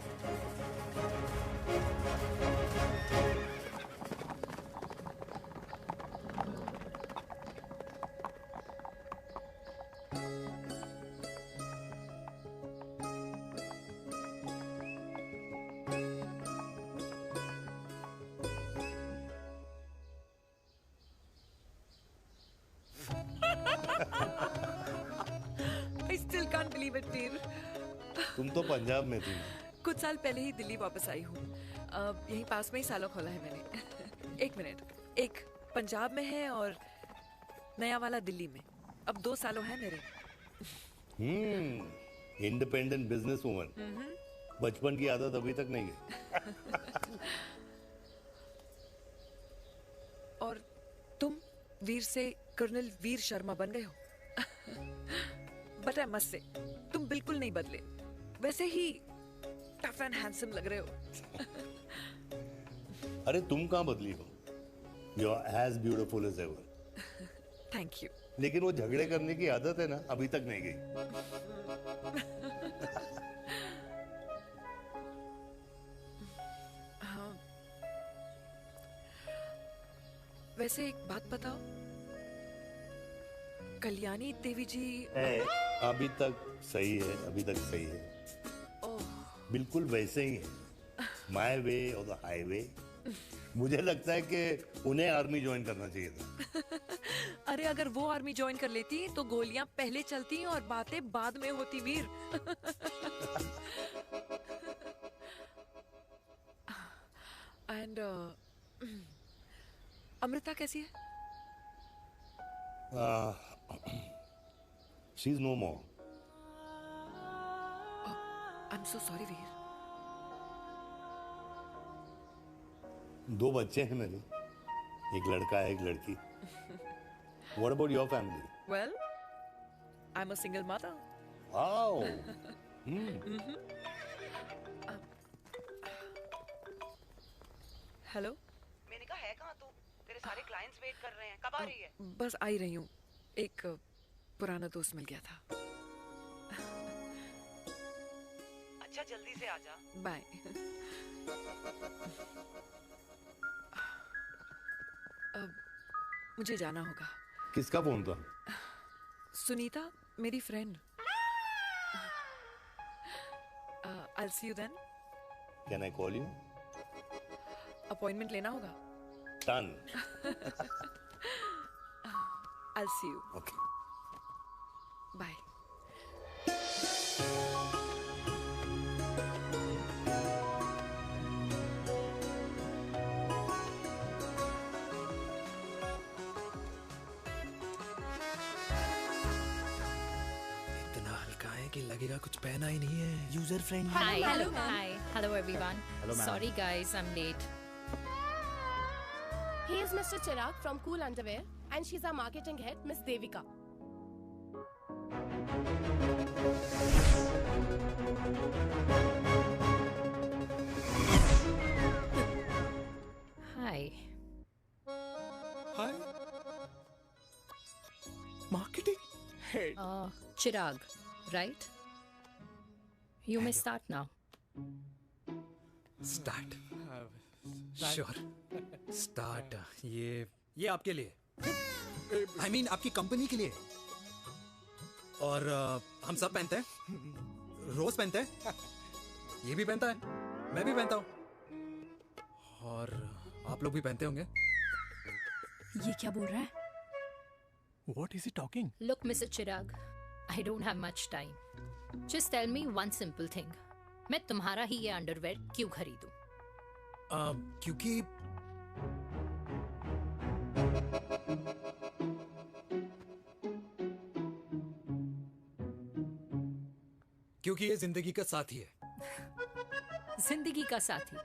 [SPEAKER 13] I still can't believe it, dear.
[SPEAKER 6] तुम तो पंजाब में थी।
[SPEAKER 13] कुछ साल पहले ही दिल्ली वापस आई हूँ। यहीं पास में ही सालों खोला है मैंने। एक मिनट, एक पंजाब में है और नया वाला दिल्ली में। अब 2 सालों है मेरे।
[SPEAKER 6] Independent business woman. बचपन की आदत अभी तक नहीं गई।
[SPEAKER 13] और तुम वीर से कर्नल वीर शर्मा बन गए हो। बट आई मस्ट से, तुम बिल्कुल नहीं बदले, वैसे ही टफ एंड हैंडसम लग रहे हो।
[SPEAKER 6] अरे तुम कहाँ बदली हो? You are as beautiful as ever.
[SPEAKER 13] Thank you.
[SPEAKER 6] लेकिन वो झगड़े करने की आदत है ना, अभी तक नहीं गई।
[SPEAKER 13] हाँ। वैसे एक बात बताओ, कल्याणी देवी जी
[SPEAKER 6] अभी तक सही है, अभी तक सही है। बिल्कुल वैसे ही है, माय वे और द हाईवे। मुझे लगता है कि उन्हें आर्मी ज्वाइन करना चाहिए था।
[SPEAKER 13] अरे अगर वो आर्मी ज्वाइन कर लेती तो गोलियां पहले चलती और बातें बाद में होती, वीर। एंड अमृता कैसी है?
[SPEAKER 6] She is no more.
[SPEAKER 13] I am so sorry Veer.
[SPEAKER 6] 2 बच्चे हैं मेरे, एक लड़का है, एक लड़की। What about your family?
[SPEAKER 13] Well, I'm a single mother.
[SPEAKER 6] Wow.
[SPEAKER 13] Hello.
[SPEAKER 1] मैंने कहा है कहाँ तू? तेरे सारे क्लाइंट्स वेट कर रहे हैं, कब आ रही है?
[SPEAKER 13] बस आ ही रही हूँ, एक पुराना दोस्त मिल गया था।
[SPEAKER 1] अच्छा जल्दी से आ जा।
[SPEAKER 13] बाय। अब मुझे जाना होगा।
[SPEAKER 6] किसका फोन था?
[SPEAKER 13] सुनीता, मेरी friend. I'll see you then.
[SPEAKER 6] Can I call you?
[SPEAKER 13] Appointment लेना होगा।
[SPEAKER 6] Done.
[SPEAKER 13] I'll see you.
[SPEAKER 6] Okay.
[SPEAKER 13] Bye.
[SPEAKER 5] इतना हल्का है कि लगेगा कुछ पहना ही नहीं है। User friendly.
[SPEAKER 18] Hello everyone.
[SPEAKER 5] Hello, ma'am.
[SPEAKER 18] Sorry guys, I'm late.
[SPEAKER 19] He is Mr. Chirag from Cool Underwear and she's our marketing head, Miss Devika.
[SPEAKER 18] Hi.
[SPEAKER 9] Hi. Marketing head.
[SPEAKER 18] Chirag, right? You may start now.
[SPEAKER 5] Start. Sure. Start. ये आपके लिए, I mean, आपकी कंपनी के लिए। और हम सब पहनते हैं, रोज पहनते हैं, ये भी पहनता है, मैं भी पहनता हूँ, और आप लोग भी पहनते होंगे।
[SPEAKER 12] ये क्या बोल रहा है?
[SPEAKER 5] What is he talking?
[SPEAKER 18] Look, Mr. Chirag, I don't have much time. Just tell me one simple thing. मैं तुम्हारा ही ये अंडरवेयर क्यों खरीदूं?
[SPEAKER 5] क्योंकि ये जिंदगी का साथी है।
[SPEAKER 18] जिंदगी का साथी।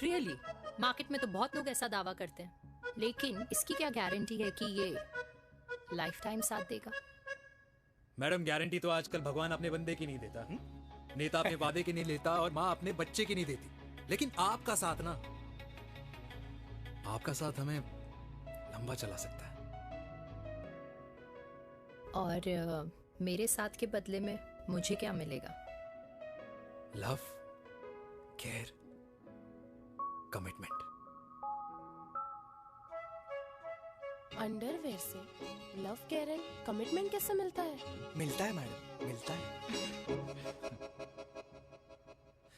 [SPEAKER 18] रियली मार्केट में तो बहुत लोग ऐसा दावा करते हैं, लेकिन इसकी क्या गारंटी है कि ये लाइफ टाइम साथ देगा?
[SPEAKER 5] मैडम, गारंटी तो आजकल भगवान अपने बंदे की नहीं देता, नेता अपने वादे की नहीं लेता और माँ अपने बच्चे की नहीं देती, लेकिन आपका साथ ना, आपका साथ हमें लंबा चला सकता है।
[SPEAKER 18] और मेरे साथ के बदले में मुझे क्या मिलेगा?
[SPEAKER 5] Love, care, commitment.
[SPEAKER 19] अंडरवेयर से लव, केयर एंड कमिटमेंट कैसे मिलता है?
[SPEAKER 5] मिलता है मैडम, मिलता है।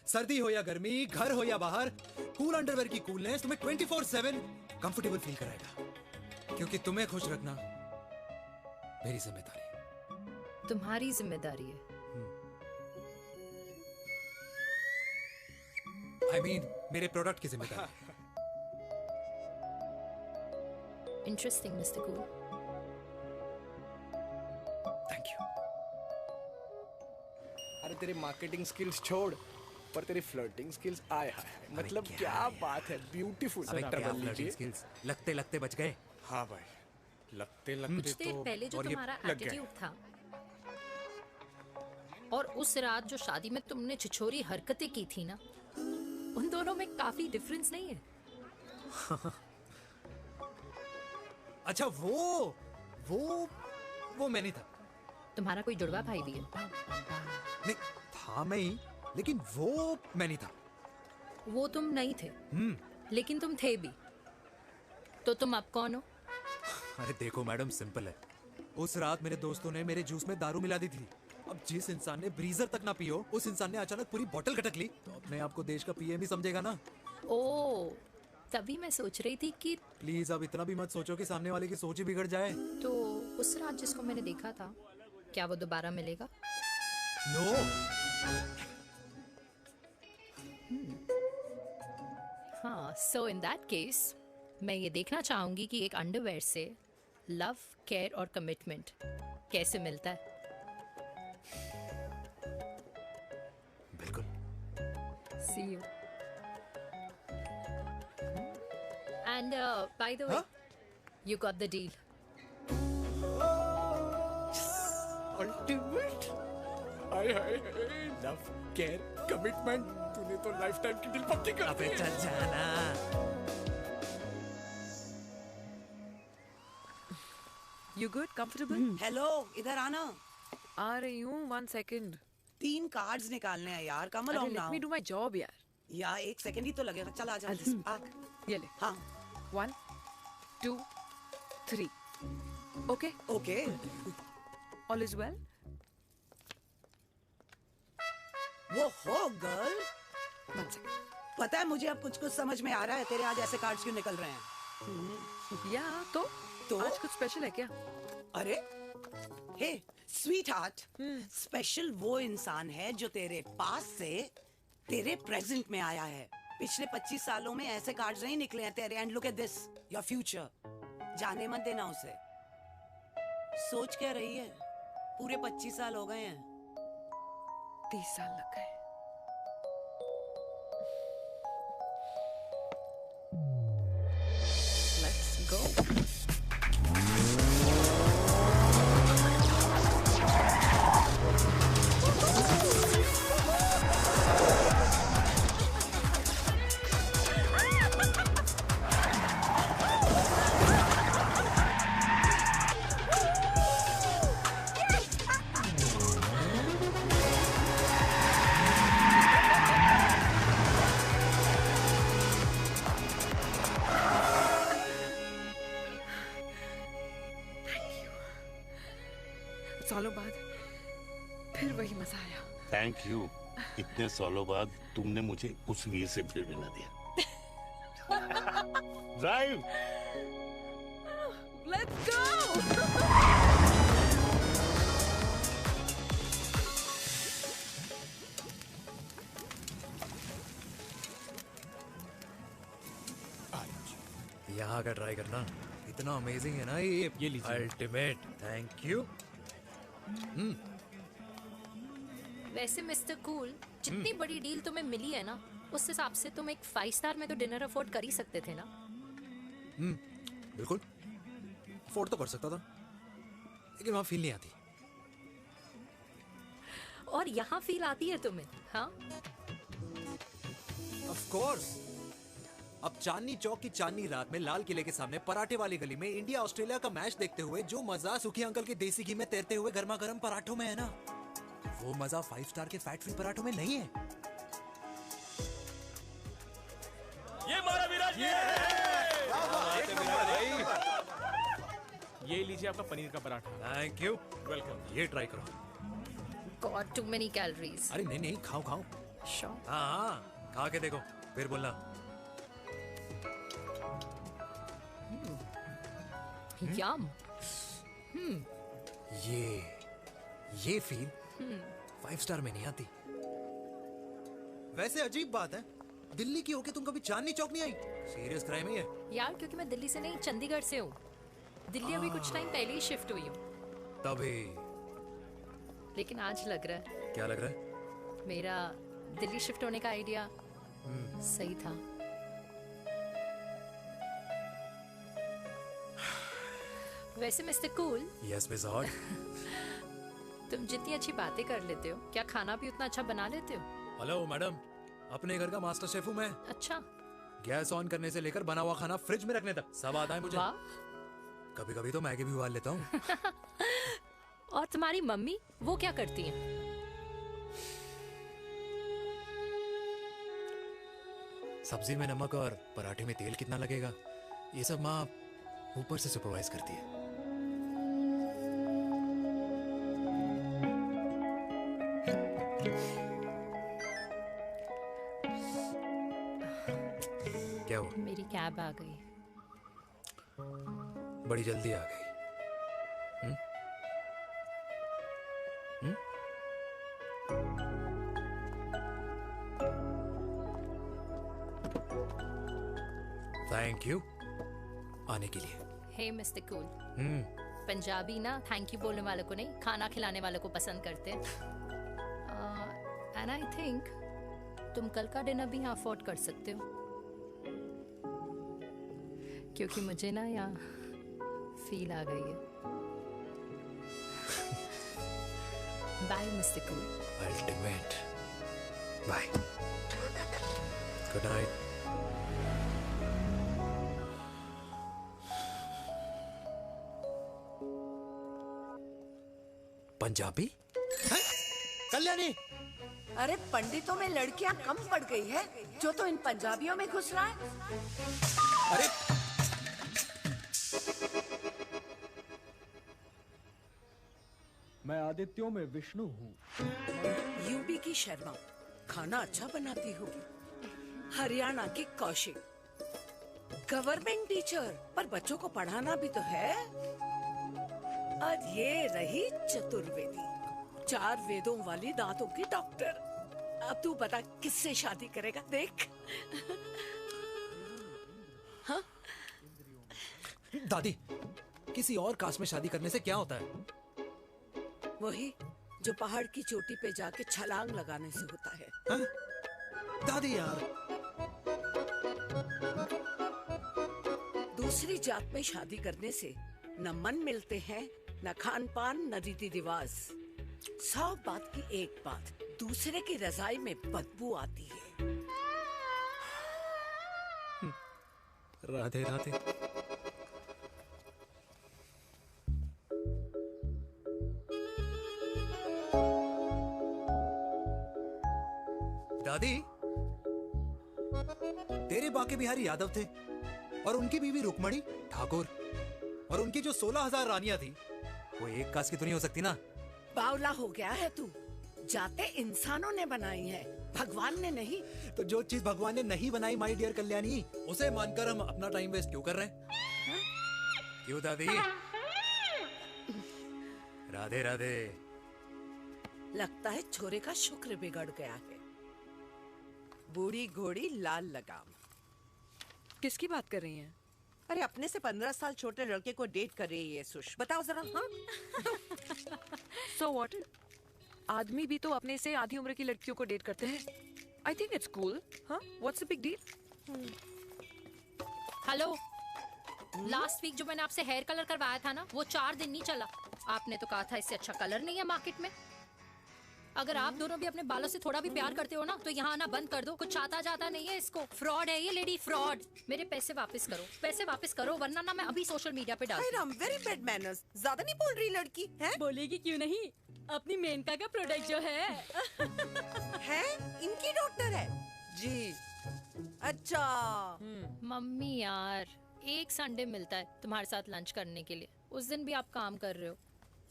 [SPEAKER 5] सर्दी हो या गर्मी, घर हो या बाहर, कूल अंडरवेयर की कूलनेस तुम्हें 24/7 कंफर्टेबल फील कराएगा, क्योंकि तुम्हें खुश रखना मेरी जिम्मेदारी है।
[SPEAKER 18] तुम्हारी जिम्मेदारी है।
[SPEAKER 5] I mean, मेरे प्रोडक्ट की जिम्मेदारी।
[SPEAKER 18] Interesting mister cool.
[SPEAKER 5] Thank you.
[SPEAKER 9] अरे तेरे मार्केटिंग स्किल्स छोड़, पर तेरी फ्लर्टिंग स्किल्स आए हाय, मतलब क्या बात है, ब्यूटीफुल।
[SPEAKER 5] स्किल्स लगते लगते बच गए।
[SPEAKER 9] हाँ भाई, लगते लगते
[SPEAKER 18] कुछ देर पहले जो तुम्हारा एटीट्यूड था और उस रात जो शादी में तुमने छिछोरी हरकतें की थी ना, उन दोनों में काफी डिफरेंस नहीं है?
[SPEAKER 5] अच्छा, वो मैं नहीं था।
[SPEAKER 18] तुम्हारा कोई जुड़वा भाई भी है?
[SPEAKER 5] नहीं था मैं ही, लेकिन वो मैं नहीं था।
[SPEAKER 18] वो तुम नहीं थे, लेकिन तुम थे भी। तो तुम अब कौन हो?
[SPEAKER 5] अरे देखो मैडम, सिंपल है। उस रात मेरे दोस्तों ने मेरे जूस में दारू मिला दी थी। अब जिस इंसान ने ब्रीजर तक ना पियो, उस इंसान ने अचानक पूरी बोतल खटक ली, तो अपने आप को देश का पीएम ही समझेगा ना।
[SPEAKER 18] ओ, तभी मैं सोच रही थी कि
[SPEAKER 5] प्लीज अब इतना भी मत सोचो कि सामने वाले की सोच ही बिगड़ जाए।
[SPEAKER 18] तो उस रात जिसको मैंने देखा था, क्या वो दोबारा मिलेगा?
[SPEAKER 5] नो।
[SPEAKER 18] हाँ, सो इन दैट केस मैं ये देखना चाहूंगी कि एक अंडरवेयर से लव, केयर और कमिटमेंट कैसे मिलता है।
[SPEAKER 5] बिल्कुल।
[SPEAKER 18] See you. And by the way, you got the deal.
[SPEAKER 9] Ultimate. Hi hi hi, love, care, commitment, तूने तो लाइफ टाइम की डील पक्की कर दी है।
[SPEAKER 5] चल जाना।
[SPEAKER 13] You good? Comfortable?
[SPEAKER 7] हेलो, इधर आना।
[SPEAKER 13] आ रही हूँ, 1 second.
[SPEAKER 7] 3 कार्ड्स निकालने हैं यार, कम
[SPEAKER 13] अरे
[SPEAKER 7] on
[SPEAKER 13] let
[SPEAKER 7] now.
[SPEAKER 13] me do my job यार.
[SPEAKER 7] यार 1 सेकंड ही तो लगेगा, चल आजा। आ।
[SPEAKER 13] ये ले.
[SPEAKER 7] हाँ।
[SPEAKER 13] 1, 2, 3. Okay?
[SPEAKER 7] Okay.
[SPEAKER 13] All is well?
[SPEAKER 7] वो हो गर्ल।
[SPEAKER 13] 1 second.
[SPEAKER 7] पता है मुझे अब कुछ समझ में आ रहा है, तेरे आज ऐसे कार्ड्स क्यों निकल रहे हैं।
[SPEAKER 13] या तो आज कुछ स्पेशल है क्या?
[SPEAKER 7] अरे हे स्वीट हार्ट, स्पेशल वो इंसान है जो तेरे पास से तेरे प्रेजेंट में आया है। पिछले 25 सालों में ऐसे कार्ड्स नहीं निकले हैं तेरे। And look at this, your future. जाने मत देना उसे। सोच क्या रही है, पूरे 25 साल हो गए हैं।
[SPEAKER 13] 30 साल लग गए। Let's go. सालों बाद फिर वही मजा आया।
[SPEAKER 6] Thank you. इतने सालों बाद तुमने मुझे उस वीर से फिर मिला दिया। ड्राइव।
[SPEAKER 13] Let's go.
[SPEAKER 5] यहाँ का ट्राई करना, इतना अमेजिंग है ना ये लीजिए। अल्टीमेट। Thank you.
[SPEAKER 18] वैसे मिस्टर कूल, जितनी बड़ी डील तुम्हें मिली है ना, उस हिसाब से तुम एक 5 स्टार में तो डिनर अफोर्ड कर ही सकते थे ना।
[SPEAKER 5] बिल्कुल अफोर्ड तो कर सकता था, लेकिन वहां फील नहीं आती।
[SPEAKER 18] और यहाँ फील आती है तुम्हें? हाँ,
[SPEAKER 5] ऑफ कोर्स। अब चांदनी चौक की चांदनी रात में लाल किले के सामने पराठे वाली गली में इंडिया ऑस्ट्रेलिया का मैच देखते हुए जो मजा सुखी अंकल के देसी घी में तैरते हुए गर्मा गर्म पराठों में है ना, वो मजा 5 स्टार के फैट फ्री पराठों में नहीं है।
[SPEAKER 20] ये मारा विराज, ये लीजिए आपका पनीर का पराठा।
[SPEAKER 5] Thank you,
[SPEAKER 20] welcome.
[SPEAKER 5] ये ट्राई करो।
[SPEAKER 18] God, too many calories.
[SPEAKER 5] अरे नहीं, खाओ खाओ।
[SPEAKER 18] Sure.
[SPEAKER 5] हाँ, खा के देखो, फिर बोलना।
[SPEAKER 18] Yum.
[SPEAKER 5] ये फील 5 स्टार में नहीं आती। वैसे अजीब बात है, दिल्ली की होके तुम कभी चांदनी चौक नहीं आई? सीरियस क्राइम है ये।
[SPEAKER 18] यार, क्योंकि मैं दिल्ली से नहीं, चंडीगढ़ से हूँ। दिल्ली अभी कुछ टाइम पहले ही शिफ्ट हुई हूँ।
[SPEAKER 5] तभी।
[SPEAKER 18] लेकिन आज लग रहा है।
[SPEAKER 5] क्या लग रहा है?
[SPEAKER 18] मेरा दिल्ली शिफ्ट होने का आइडिया सही था। वैसे mister cool.
[SPEAKER 5] Yes miss hot.
[SPEAKER 18] तुम जितनी अच्छी बातें कर लेते हो, क्या खाना भी उतना अच्छा बना लेते हो?
[SPEAKER 5] हेलो मैडम, अपने घर का मास्टर शेफ हूँ मैं।
[SPEAKER 18] अच्छा।
[SPEAKER 5] गैस ऑन करने से लेकर बना हुआ खाना फ्रिज में रखने तक सब आता है मुझे। कभी कभी तो मैगी भी उबाल लेता हूँ।
[SPEAKER 18] और तुम्हारी मम्मी, वो क्या करती हैं?
[SPEAKER 5] सब्जी में नमक और पराठे में तेल कितना लगेगा, ये सब माँ ऊपर से सुपरवाइज करती है। क्या हुआ?
[SPEAKER 18] मेरी कैब आ गई।
[SPEAKER 5] बड़ी जल्दी आ गई। थैंक यू आने के लिए।
[SPEAKER 18] हे मिस्टर कूल, पंजाबी ना थैंक यू बोलने वालों को नहीं, खाना खिलाने वालों को पसंद करते हैं। एंड आई थिंक तुम कल का डिनर भी यहाँ अफोर्ड कर सकते हो, क्योंकि मुझे ना यहाँ फील आ गई है। Bye mister cool.
[SPEAKER 5] Ultimate. Bye. Good night. Punjabi? Kalyani,
[SPEAKER 7] अरे पंडितों में लड़कियां कम पड़ गई है जो तो इन पंजाबियों में घुस रहा है।
[SPEAKER 5] अरे
[SPEAKER 9] मैं आदित्यों में विष्णु हूँ।
[SPEAKER 7] यूपी की शर्मा खाना अच्छा बनाती होगी। हरियाणा की कौशिक गवर्नमेंट टीचर, पर बच्चों को पढ़ाना भी तो है। और ये रही चतुर्वेदी, 4 वेदों वाली दांतों की डॉक्टर। अब तू बता किससे शादी करेगा? देख। हाँ?
[SPEAKER 5] दादी, किसी और कास्ट में शादी करने से क्या होता है?
[SPEAKER 7] वही जो पहाड़ की चोटी पे जाके छलांग लगाने से होता है।
[SPEAKER 5] हाँ? दादी यार,
[SPEAKER 7] दूसरी जात में शादी करने से न मन मिलते हैं, न खान पान, न रीति रिवाज। 100 बात की एक बात, दूसरे की रजाई में बदबू आती है।
[SPEAKER 5] राधे राधे। दादी, तेरे बाके बिहारी यादव थे और उनकी बीवी रुक्मणी ठाकुर, और उनकी जो 16,000 रानियां थी वो एक कास्ट की तो नहीं हो सकती ना।
[SPEAKER 7] बावला हो गया है तू। जाते इंसानों ने बनाई है, भगवान ने नहीं।
[SPEAKER 5] तो जो चीज भगवान ने नहीं बनाई माय डियर कल्याणी, उसे मानकर हम अपना टाइम वेस्ट क्यों कर रहे हैं? क्यों दादी? राधे राधे।
[SPEAKER 7] लगता है छोरे का शुक्र बिगड़ गया है।
[SPEAKER 3] बूढ़ी घोड़ी लाल लगाम।
[SPEAKER 13] किसकी बात कर रही हैं?
[SPEAKER 3] अरे अपने से 15 साल छोटे लड़के को डेट कर रही है सुश। बताओ जरा। हाँ?
[SPEAKER 13] So what? आदमी भी तो अपने से आधी उम्र की लड़कियों को डेट करते हैं. I think it's cool. हाँ? What's the big deal?
[SPEAKER 18] Hello, last week जो मैंने आपसे हेयर कलर करवाया था ना, वो 4 दिन नहीं चला. आपने तो कहा था इससे अच्छा कलर नहीं है मार्केट में. अगर आप दोनों भी अपने बालों से थोड़ा भी प्यार करते हो ना, तो यहाँ आना बंद कर दो. कुछ आता जाता नहीं है इसको. फ्रॉड है ये लेडी, फ्रॉड. मेरे पैसे वापस करो, पैसे वापस करो, वरना ना मैं अभी सोशल मीडिया पे डाल.
[SPEAKER 3] Very bad manners. ज्यादा नहीं बोल रही लड़की है?
[SPEAKER 12] बोलेगी क्यों नहीं? अपनी मेनका का प्रोडक्ट जो है
[SPEAKER 3] है इनकी डॉक्टर है जी. अच्छा
[SPEAKER 18] मम्मी यार, एक संडे मिलता है तुम्हारे साथ लंच करने के लिए. उस दिन भी आप काम कर रहे हो.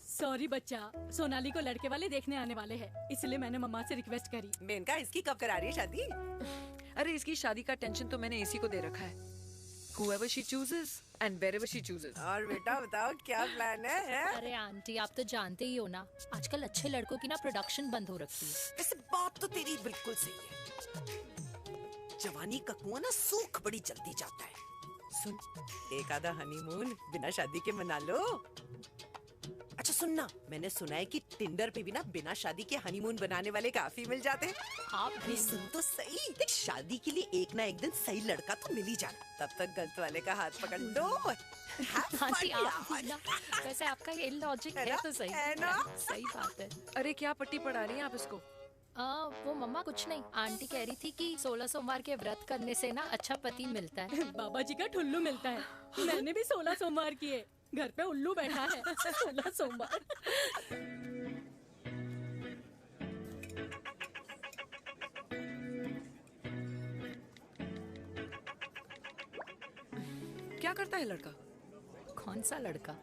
[SPEAKER 12] सॉरी बच्चा, सोनाली को लड़के वाले देखने आने वाले हैं, इसलिए मैंने मम्मा से रिक्वेस्ट करी.
[SPEAKER 3] मेनका इसकी कब करा रही है शादी?
[SPEAKER 13] अरे इसकी शादी का टेंशन तो मैंने इसी को दे रखा है. Whoever she chooses and wherever she chooses.
[SPEAKER 3] और बेटा बताओ क्या प्लान है?
[SPEAKER 18] अरे आंटी, आप तो जानते ही हो ना, आजकल अच्छे लड़कों की ना प्रोडक्शन बंद हो रखी है.
[SPEAKER 3] वैसे बात तो तेरी बिल्कुल सही है. जवानी का कुआं ना सूख बड़ी जल्दी जाता है. सुन, एक आधा हनीमून बिना शादी के मना लो. अच्छा सुनना, मैंने सुना है कि टिंडर पे भी ना बिना शादी के हनीमून बनाने वाले काफी मिल जाते हैं.
[SPEAKER 18] आप
[SPEAKER 3] भी सुन तो सही. देख, शादी के लिए एक ना एक दिन सही लड़का तो मिल ही जाना. तब तक गलत वाले का हाथ पकड़ लो.
[SPEAKER 18] आंटी आप भी ना, वैसे आपका ये लॉजिक है तो सही है ना? सही बात है.
[SPEAKER 13] अरे क्या पट्टी पढ़ा रही हैं आप इसको?
[SPEAKER 18] वो मम्मा कुछ नहीं, आंटी कह रही थी कि 16 सोमवार के व्रत करने से ना अच्छा पति मिलता है.
[SPEAKER 12] बाबा जी का ठुल्लू मिलता है. मैंने भी 16 सोमवार किए. घर पे उल्लू बैठा है. 16 सोमवार.
[SPEAKER 13] क्या करता है लड़का?
[SPEAKER 18] कौन सा लड़का?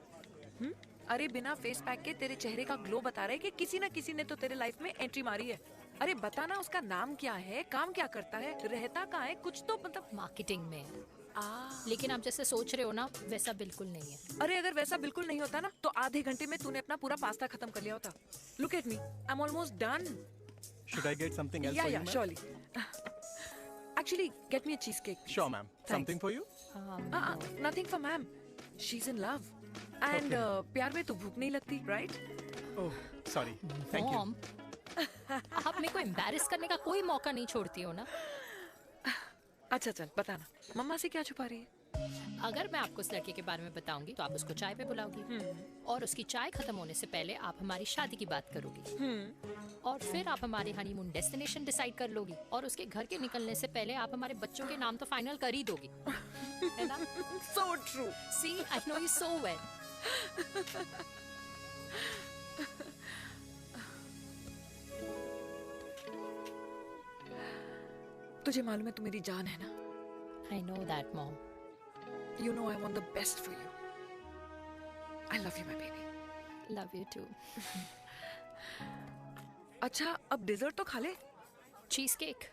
[SPEAKER 13] अरे बिना फेस पैक के तेरे चेहरे का ग्लो बता रहा है कि किसी ना किसी ने तो तेरे लाइफ में एंट्री मारी है. अरे बता ना, उसका नाम क्या है, काम क्या करता है, रहता कहाँ है, कुछ तो मतलब.
[SPEAKER 18] मार्केटिंग में. लेकिन आप जैसे सोच रहे हो ना, वैसा बिल्कुल नहीं है.
[SPEAKER 13] अरे अगर वैसा बिल्कुल नहीं होता ना, तो आधे घंटे में तूने अपना पूरा पास्ता खत्म कर लिया होता. Look at me, I am almost done.
[SPEAKER 9] Should I get something else
[SPEAKER 13] Yeah,
[SPEAKER 9] for
[SPEAKER 13] yeah,
[SPEAKER 9] you,
[SPEAKER 13] surely. Actually, get me a cheesecake.
[SPEAKER 9] Sure, ma'am. Something for you?
[SPEAKER 13] Nothing for ma'am. She's in love. And प्यार में तो भूख नहीं लगती, right?
[SPEAKER 9] Oh, sorry. Thank you.
[SPEAKER 18] Mom, आप मेरे को एम्बैरेस करने का कोई मौका नहीं छोड़ती हो ना.
[SPEAKER 13] अच्छा चल बताना, मम्मा से क्या छुपा रही है?
[SPEAKER 18] अगर मैं आपको उस लड़के के बारे में बताऊंगी तो आप उसको चाय पे बुलाओगी, और उसकी चाय खत्म होने से पहले आप हमारी शादी की बात करोगी, और फिर आप हमारे हनीमून डेस्टिनेशन डिसाइड कर लोगी, और उसके घर के निकलने से पहले आप हमारे बच्चों के नाम तो फाइनल कर ही दोगी. है ना?
[SPEAKER 13] So true.
[SPEAKER 18] See, I know you so well.
[SPEAKER 13] तुझे मालूम है तू मेरी जान है ना?
[SPEAKER 18] I know that, Mom.
[SPEAKER 13] You know I want the best for you. I love you, my baby.
[SPEAKER 18] Love you too.
[SPEAKER 13] अच्छा, अब डिजर्ट तो खा ले.
[SPEAKER 18] Cheese cake.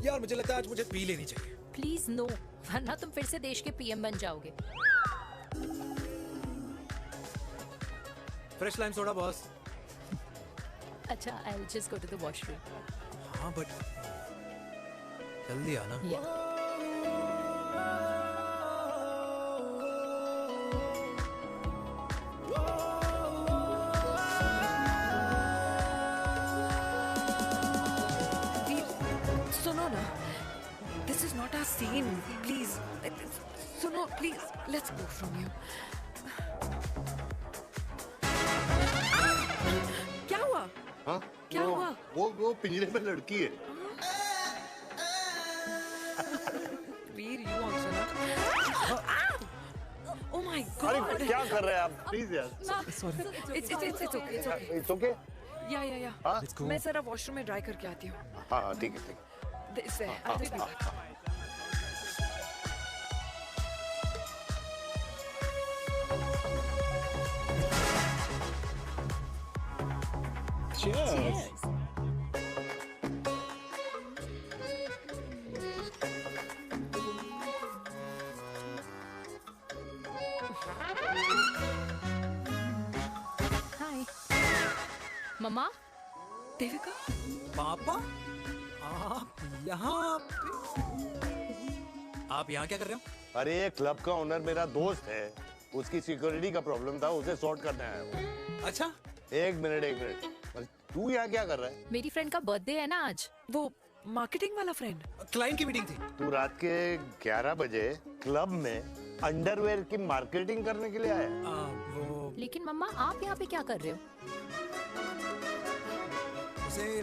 [SPEAKER 5] यार मुझे लगता है आज मुझे पी लेनी चाहिए.
[SPEAKER 18] प्लीज नो, वरना तुम फिर से देश के पीएम बन जाओगे.
[SPEAKER 5] Fresh lime soda boss.
[SPEAKER 18] अच्छा, I'll just go to the washroom.
[SPEAKER 5] हाँ बट जल्दी आना.
[SPEAKER 13] सुनो ना, this is not our scene. Please, सुनो, please, let's go from here. क्या हुआ?
[SPEAKER 6] हाँ?
[SPEAKER 13] क्या हुआ?
[SPEAKER 6] वो पिंजरे में लड़की है.
[SPEAKER 13] वीर, you also ना. Oh my God!
[SPEAKER 6] अरे क्या कर रहे हैं आप? Please यार.
[SPEAKER 13] Sorry. It's okay. It's okay.
[SPEAKER 6] It's okay.
[SPEAKER 13] या.
[SPEAKER 6] हाँ?
[SPEAKER 13] मैं जरा वॉशरूम में ड्राई करके आती हूँ.
[SPEAKER 6] हाँ ठीक है.
[SPEAKER 13] This way. I'll just be back.
[SPEAKER 6] Cheers.
[SPEAKER 13] Devika
[SPEAKER 5] पापा आप यहाँ आप यहाँ क्या कर रहे हो?
[SPEAKER 6] अरे ये क्लब का ओनर मेरा दोस्त है, उसकी सिक्योरिटी का प्रॉब्लम था, उसे सॉर्ट करने आया हूँ।
[SPEAKER 5] अच्छा,
[SPEAKER 6] एक मिनट तू यहाँ क्या कर रहा है?
[SPEAKER 17] मेरी फ्रेंड का बर्थडे है ना आज।
[SPEAKER 13] वो मार्केटिंग वाला फ्रेंड,
[SPEAKER 5] क्लाइंट की मीटिंग थी।
[SPEAKER 6] तू रात के 11 बजे क्लब में अंडरवेयर की मार्केटिंग करने के लिए आया?
[SPEAKER 17] लेकिन मम्मा आप यहाँ पे क्या कर रहे हो?
[SPEAKER 5] उसे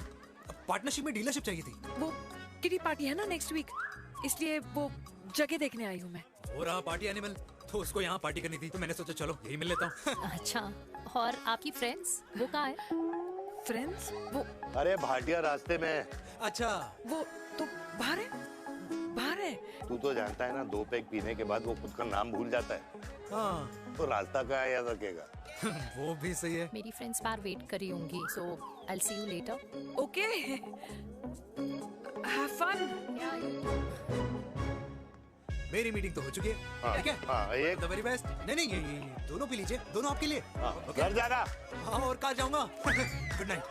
[SPEAKER 5] पार्टनरशिप में डीलरशिप चाहिए थी।
[SPEAKER 13] वो किटी पार्टी है ना नेक्स्ट वीक, इसलिए वो जगह देखने आई हूँ मैं।
[SPEAKER 5] हो रहा पार्टी एनिमल, तो उसको यहाँ पार्टी करनी थी, तो मैंने सोचा चलो यही मिल लेता हूँ।
[SPEAKER 17] अच्छा, और आपकी फ्रेंड्स वो कहाँ है?
[SPEAKER 13] फ्रेंड्स वो
[SPEAKER 6] अरे भाटिया रास्ते में।
[SPEAKER 5] अच्छा,
[SPEAKER 13] वो तो बाहर है, बाहर है।
[SPEAKER 6] तू तो जानता है ना, 2 पैक पीने के बाद वो खुद का नाम भूल जाता है।
[SPEAKER 5] हाँ।
[SPEAKER 6] तो रास्ता कहाँ याद रखेगा?
[SPEAKER 5] वो भी सही है।
[SPEAKER 17] मेरी फ्रेंड्स बाहर वेट कर रही होंगी, so I'll see you later.
[SPEAKER 13] Okay. Have fun.
[SPEAKER 5] मेरी मीटिंग तो हो चुकी है।
[SPEAKER 6] हाँ,
[SPEAKER 5] ठीक है?
[SPEAKER 6] हाँ, एक
[SPEAKER 5] The very best. नहीं ये दोनों पी लीजिए, दोनों आपके लिए।
[SPEAKER 6] घर जाना।
[SPEAKER 5] हाँ, और कल जाऊंगा। Good night.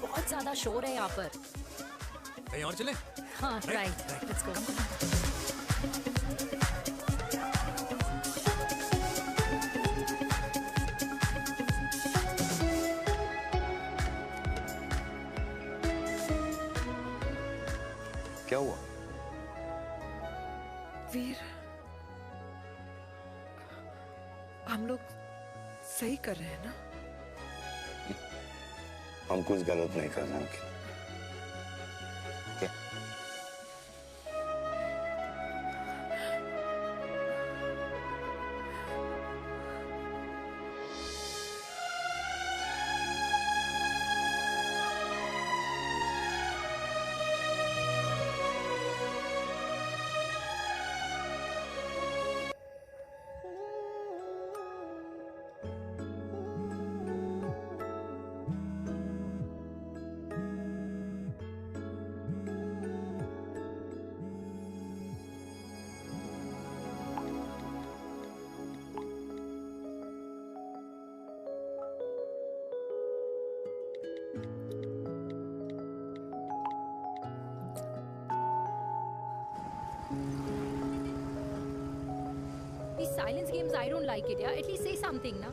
[SPEAKER 17] बहुत ज्यादा शोर है यहाँ पर।
[SPEAKER 5] कहीं और चले?
[SPEAKER 17] हाँ, राइट, लेट्स गो।
[SPEAKER 6] क्या हुआ?
[SPEAKER 13] वीर, हम लोग सही कर रहे हैं ना?
[SPEAKER 6] हम कुछ गलत नहीं कर रहे हैं।
[SPEAKER 18] These silence games, I don't like it, yeah. At least say something, ना.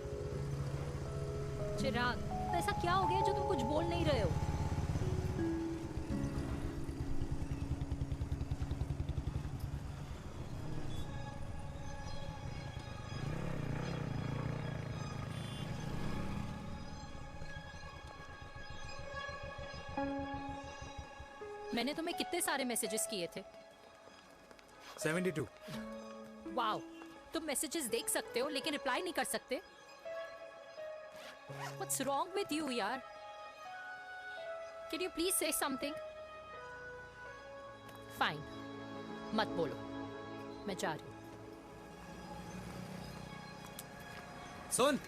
[SPEAKER 18] चिराग, तो ऐसा क्या हो गया जो तुम कुछ बोल नहीं रहे हो? मैंने तुम्हें कितने सारे मैसेजेस किए थे?
[SPEAKER 5] 72।
[SPEAKER 18] वाओ, तुम मैसेजेस देख सकते हो लेकिन रिप्लाई नहीं कर सकते? What's wrong with you, यार? Can you please say something? Fine, मत बोलो, मैं जा रही हूँ।
[SPEAKER 5] सुन,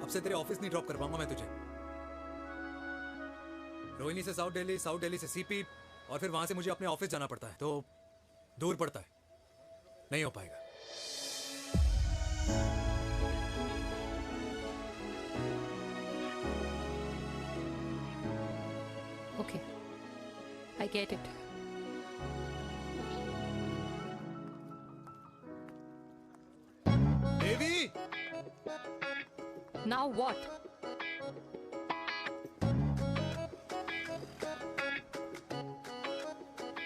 [SPEAKER 5] अब से तेरे ऑफिस नहीं ड्रॉप कर पाऊंगा मैं तुझे। रोहिणी से साउथ दिल्ली से सीपी, और फिर वहां से मुझे अपने ऑफिस जाना पड़ता है, तो दूर पड़ता है, नहीं हो पाएगा।
[SPEAKER 18] Okay, I get it.
[SPEAKER 5] Devi!
[SPEAKER 18] Now what?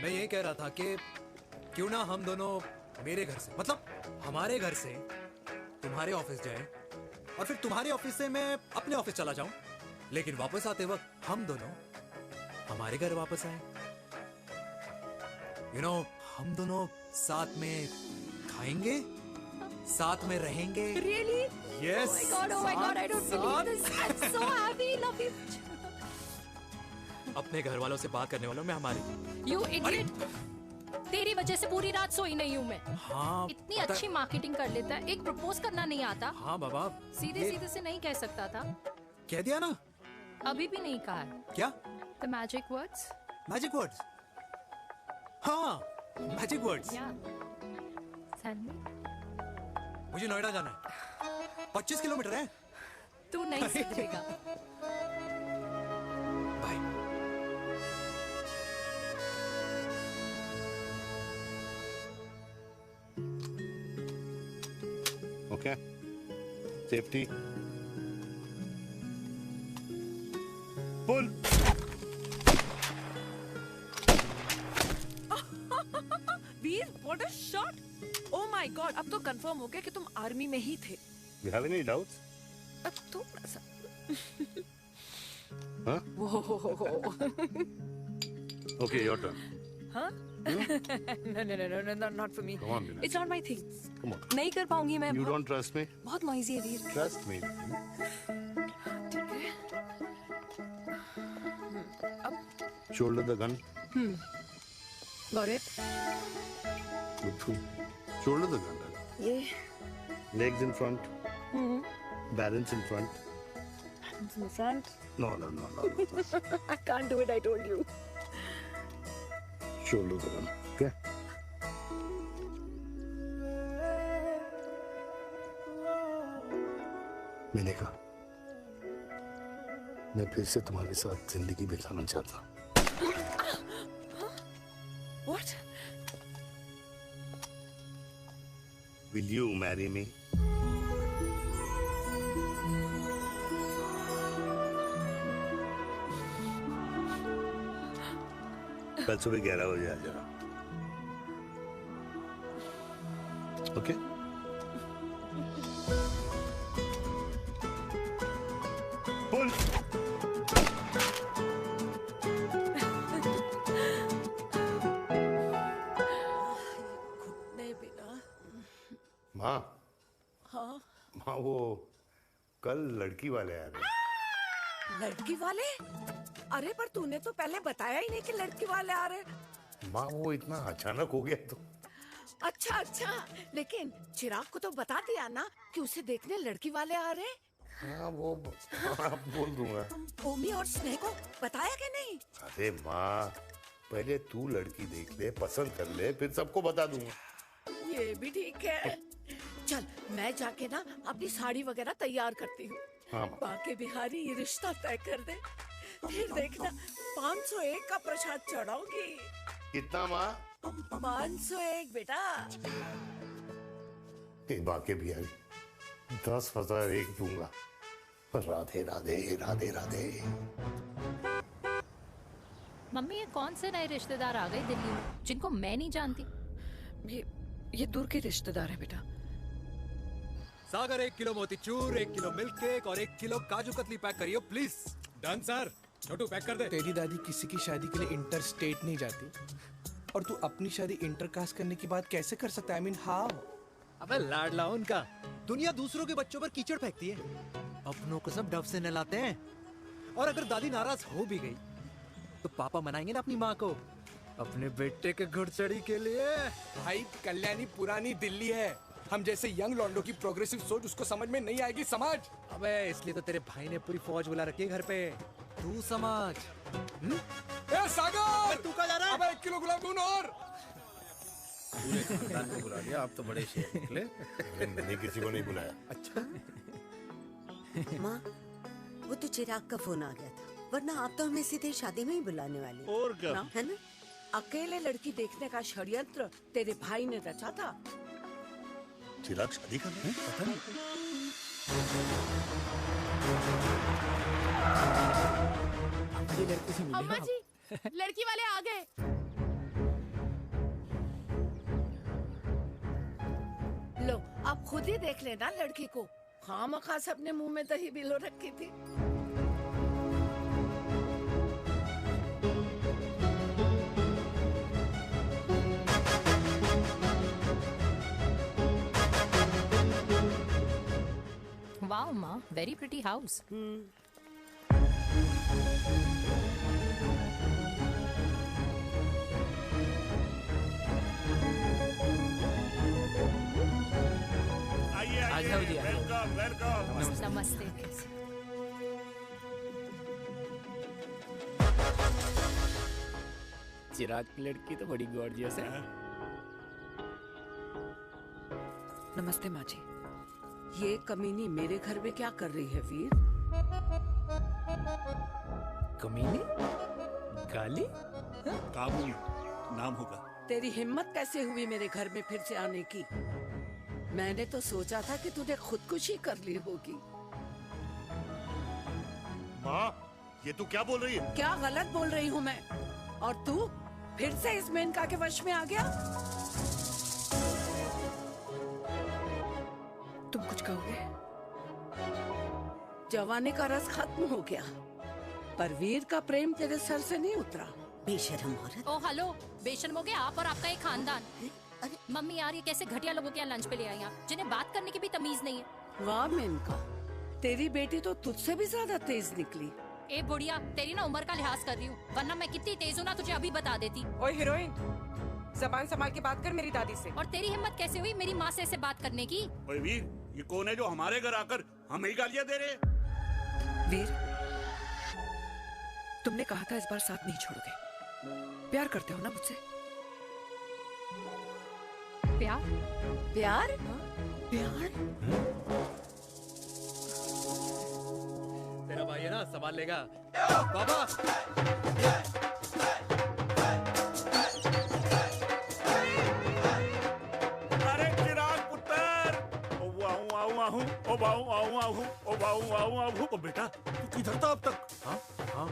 [SPEAKER 5] मैं ये कह रहा था कि क्यों ना हम दोनों मेरे घर से, मतलब हमारे घर से तुम्हारे ऑफिस जाए, और फिर तुम्हारे ऑफिस से मैं अपने ऑफिस चला जाऊं, लेकिन वापस आते वक्त हम दोनों हमारे घर वापस आए। यू नो, हम दोनों साथ में खाएंगे, साथ में रहेंगे।
[SPEAKER 18] Really?
[SPEAKER 5] Yes.
[SPEAKER 18] Oh my God, I don't believe this. I'm so happy, love you.
[SPEAKER 16] अपने घर वालों से बात करने वालों में हमारी।
[SPEAKER 18] You idiot! तेरी वजह से पूरी रात सोई नहीं हूँ मैं।
[SPEAKER 5] हाँ,
[SPEAKER 18] इतनी अच्छी मार्केटिंग कर लेता है, एक प्रपोज करना नहीं आता।
[SPEAKER 5] हाँ बाबा,
[SPEAKER 18] सीधे से नहीं कह सकता था।
[SPEAKER 5] कह दिया ना,
[SPEAKER 18] अभी भी नहीं कहा है।
[SPEAKER 5] क्या?
[SPEAKER 18] The magic words?
[SPEAKER 5] Magic words? हाँ, मैजिक वर्ड्स।
[SPEAKER 18] Tell me.
[SPEAKER 5] मुझे नोएडा जाना है। 25 किलोमीटर है।
[SPEAKER 18] तू नहीं सुधरेगा।
[SPEAKER 5] Bye.
[SPEAKER 6] Okay, safety, pull.
[SPEAKER 13] Veer, what a shot! Oh my god, अब तो कंफर्म हो गया कि तुम आर्मी में ही थे।
[SPEAKER 6] You have any doubts?
[SPEAKER 13] अब थोड़ा सा।
[SPEAKER 6] Huh? Okay, your turn.
[SPEAKER 13] हाँ? No, not for me.
[SPEAKER 6] Come on, Dinesh.
[SPEAKER 13] It's not my thing.
[SPEAKER 6] Come on.
[SPEAKER 13] नहीं कर पाऊंगी मैं।
[SPEAKER 6] You don't trust me?
[SPEAKER 13] बहुत नॉइजी है वीर।
[SPEAKER 6] Trust me.
[SPEAKER 13] ठीक है।
[SPEAKER 6] Shoulder the gun.
[SPEAKER 13] Got it.
[SPEAKER 6] Good. Shoulder the gun.
[SPEAKER 13] ये।
[SPEAKER 6] Legs in front. Balance in front.
[SPEAKER 13] Hands in front.
[SPEAKER 6] No.
[SPEAKER 13] I can't do it. I told you.
[SPEAKER 6] Shoulder the gun. Okay. मैंने कहा मैं फिर से तुम्हारे साथ जिंदगी बिताना चाहता हूँ।
[SPEAKER 13] What?
[SPEAKER 6] Will you marry me? कल सुबह 11 बजे आ जाना। ओके? पुल।
[SPEAKER 7] नहीं बिना।
[SPEAKER 6] माँ,
[SPEAKER 7] हाँ,
[SPEAKER 6] माँ वो कल लड़की वाले आ रहे हैं।
[SPEAKER 7] लड़की वाले? अरे पर तूने तो पहले बताया ही नहीं कि लड़की वाले आ रहे।
[SPEAKER 6] माँ वो इतना अचानक हो गया तो।
[SPEAKER 7] अच्छा, लेकिन चिराग को तो बता दिया ना कि उसे देखने लड़की वाले आ रहे।
[SPEAKER 6] हाँ वो बोल दूंगा।
[SPEAKER 7] ओमी और स्नेह को बताया कि नहीं?
[SPEAKER 6] अरे माँ, पहले तू लड़की देख ले, पसंद कर ले, फिर सबको बता दूंगा।
[SPEAKER 7] ये भी ठीक है। चल मैं जाके ना अपनी साड़ी वगैरह तैयार करती हूँ।
[SPEAKER 6] हाँ।
[SPEAKER 7] बाके बिहारी ये रिश्ता तय कर दे, फिर देखना 501 का प्रसाद चढ़ाऊंगी।
[SPEAKER 6] कितना माँ?
[SPEAKER 7] 501 बेटा।
[SPEAKER 6] बाके बिहारी 10,001 दूंगा। राधे राधे राधे राधे।
[SPEAKER 18] मम्मी ये कौन से नए रिश्तेदार आ गए दिल्ली में जिनको मैं नहीं जानती?
[SPEAKER 13] ये दूर के रिश्तेदार है बेटा।
[SPEAKER 5] सागर 1 किलो मोतीचूर, 1 किलो मिल्क केक और 1 किलो काजू कतली पैक करियो please.
[SPEAKER 9] Done sir. Chhotu pack कर दे। तेरी दादी किसी की शादी के लिए इंटर स्टेट नहीं जाती और तू अपनी शादी इंटर कास्ट करने की बात कैसे कर सकता है? I mean, how?
[SPEAKER 5] अबे लाडला उनका। दुनिया दूसरों के बच्चों पर कीचड़ फेंकती है, अपनों को सब डब से नहलाते हैं। और अगर दादी नाराज हो भी गई तो पापा मनाएंगे ना अपनी माँ को अपने बेटे के घुड़चढ़ी के लिए।
[SPEAKER 9] भाई कल्याणी पुरानी दिल्ली है, हम जैसे यंग लॉन्डो की प्रोग्रेसिव सोच उसको समझ में नहीं आएगी। समझ।
[SPEAKER 5] अबे इसलिए तो तेरे भाई ने पूरी फौज बुला रखी है घर पे, तू समझ।
[SPEAKER 9] ए सागर,
[SPEAKER 5] तू कहाँ जा रहा है?
[SPEAKER 9] अबे 1 किलो गुलाब जामुन और।
[SPEAKER 11] पूरे खानदान को बुला लिया, आप तो बड़े शेर निकले।
[SPEAKER 6] मैंने किसी को नहीं बुलाया।
[SPEAKER 11] अच्छा।
[SPEAKER 15] माँ, वो तो चिराग का फोन आ गया था, वरना आप तो हमें सीधे शादी में ही बुलाने वाली।
[SPEAKER 6] और क्या?
[SPEAKER 7] है ना? अकेले लड़की देखने का षड्यंत्र तेरे भाई ने रचा था।
[SPEAKER 6] चिराग शादी कर रहे हैं? पता नहीं।
[SPEAKER 19] अम्मा जी, लड़की वाले आ गए।
[SPEAKER 7] लो आप खुद ही देख लेना लड़की को। खामखा से अपने मुंह में दही बिलो रखी थी।
[SPEAKER 18] वाओ माँ, वेरी प्रिटी हाउस।
[SPEAKER 10] आइए
[SPEAKER 16] आ जाओ जी, आ जाओ।
[SPEAKER 10] Welcome welcome.
[SPEAKER 18] नमस्ते।
[SPEAKER 16] चिराग की लड़की तो बड़ी गॉर्जियस है।
[SPEAKER 7] नमस्ते माँ जी। ये कमीनी मेरे घर में क्या कर रही है वीर?
[SPEAKER 16] कमीनी? गाली?
[SPEAKER 14] काबू नाम होगा।
[SPEAKER 7] तेरी हिम्मत कैसे हुई मेरे घर में फिर से आने की? मैंने तो सोचा था कि तूने खुदकुशी कर ली होगी।
[SPEAKER 6] माँ, ये तू क्या बोल रही है?
[SPEAKER 7] क्या गलत बोल रही हूँ मैं? और तू फिर से इस मेनका के वश में आ गया?
[SPEAKER 13] तुम कुछ कहोगे?
[SPEAKER 7] जवानी का रस खत्म हो गया, पर वीर का प्रेम तेरे सर से नहीं उतरा।
[SPEAKER 15] बेशरम औरत।
[SPEAKER 18] ओ हेलो, बेशर्म हो गए आप और आपका एक खानदान। मम्मी यार, ये कैसे घटिया लोगों के यहाँ लंच पे ले आई आप, जिन्हें बात करने की भी तमीज नहीं है।
[SPEAKER 7] वाह मेनका, तेरी बेटी तो तुझसे भी ज्यादा तेज निकली।
[SPEAKER 18] ए बुढ़िया, तेरी ना उम्र का लिहाज कर रही हूँ, वरना मैं कितनी तेज हूँ ना तुझे अभी बता देती।
[SPEAKER 21] ओए हीरोइन, जबान संभाल के बात कर मेरी दादी से।
[SPEAKER 18] और तेरी हिम्मत कैसे हुई मेरी माँ से ऐसे बात करने की?
[SPEAKER 14] ओए वीर, ये कौन है जो हमारे घर आकर हमें ही गालियां दे रहे हैं?
[SPEAKER 13] वीर, तुमने कहा था इस बार साथ नहीं छोड़ोगे। प्यार करते हो ना मुझसे?
[SPEAKER 18] प्यार?
[SPEAKER 7] प्यार? प्यार?
[SPEAKER 5] तेरा भाई है ना, संभाल लेगा। बाबा!
[SPEAKER 14] अरे चिराग पुत्र! ओ वाहू आऊ आहू, ओ बाऊ आऊ आहू, ओ बाऊ आऊ आहू। ओ बेटा, तू किधर था अब तक?
[SPEAKER 5] हाँ हाँ,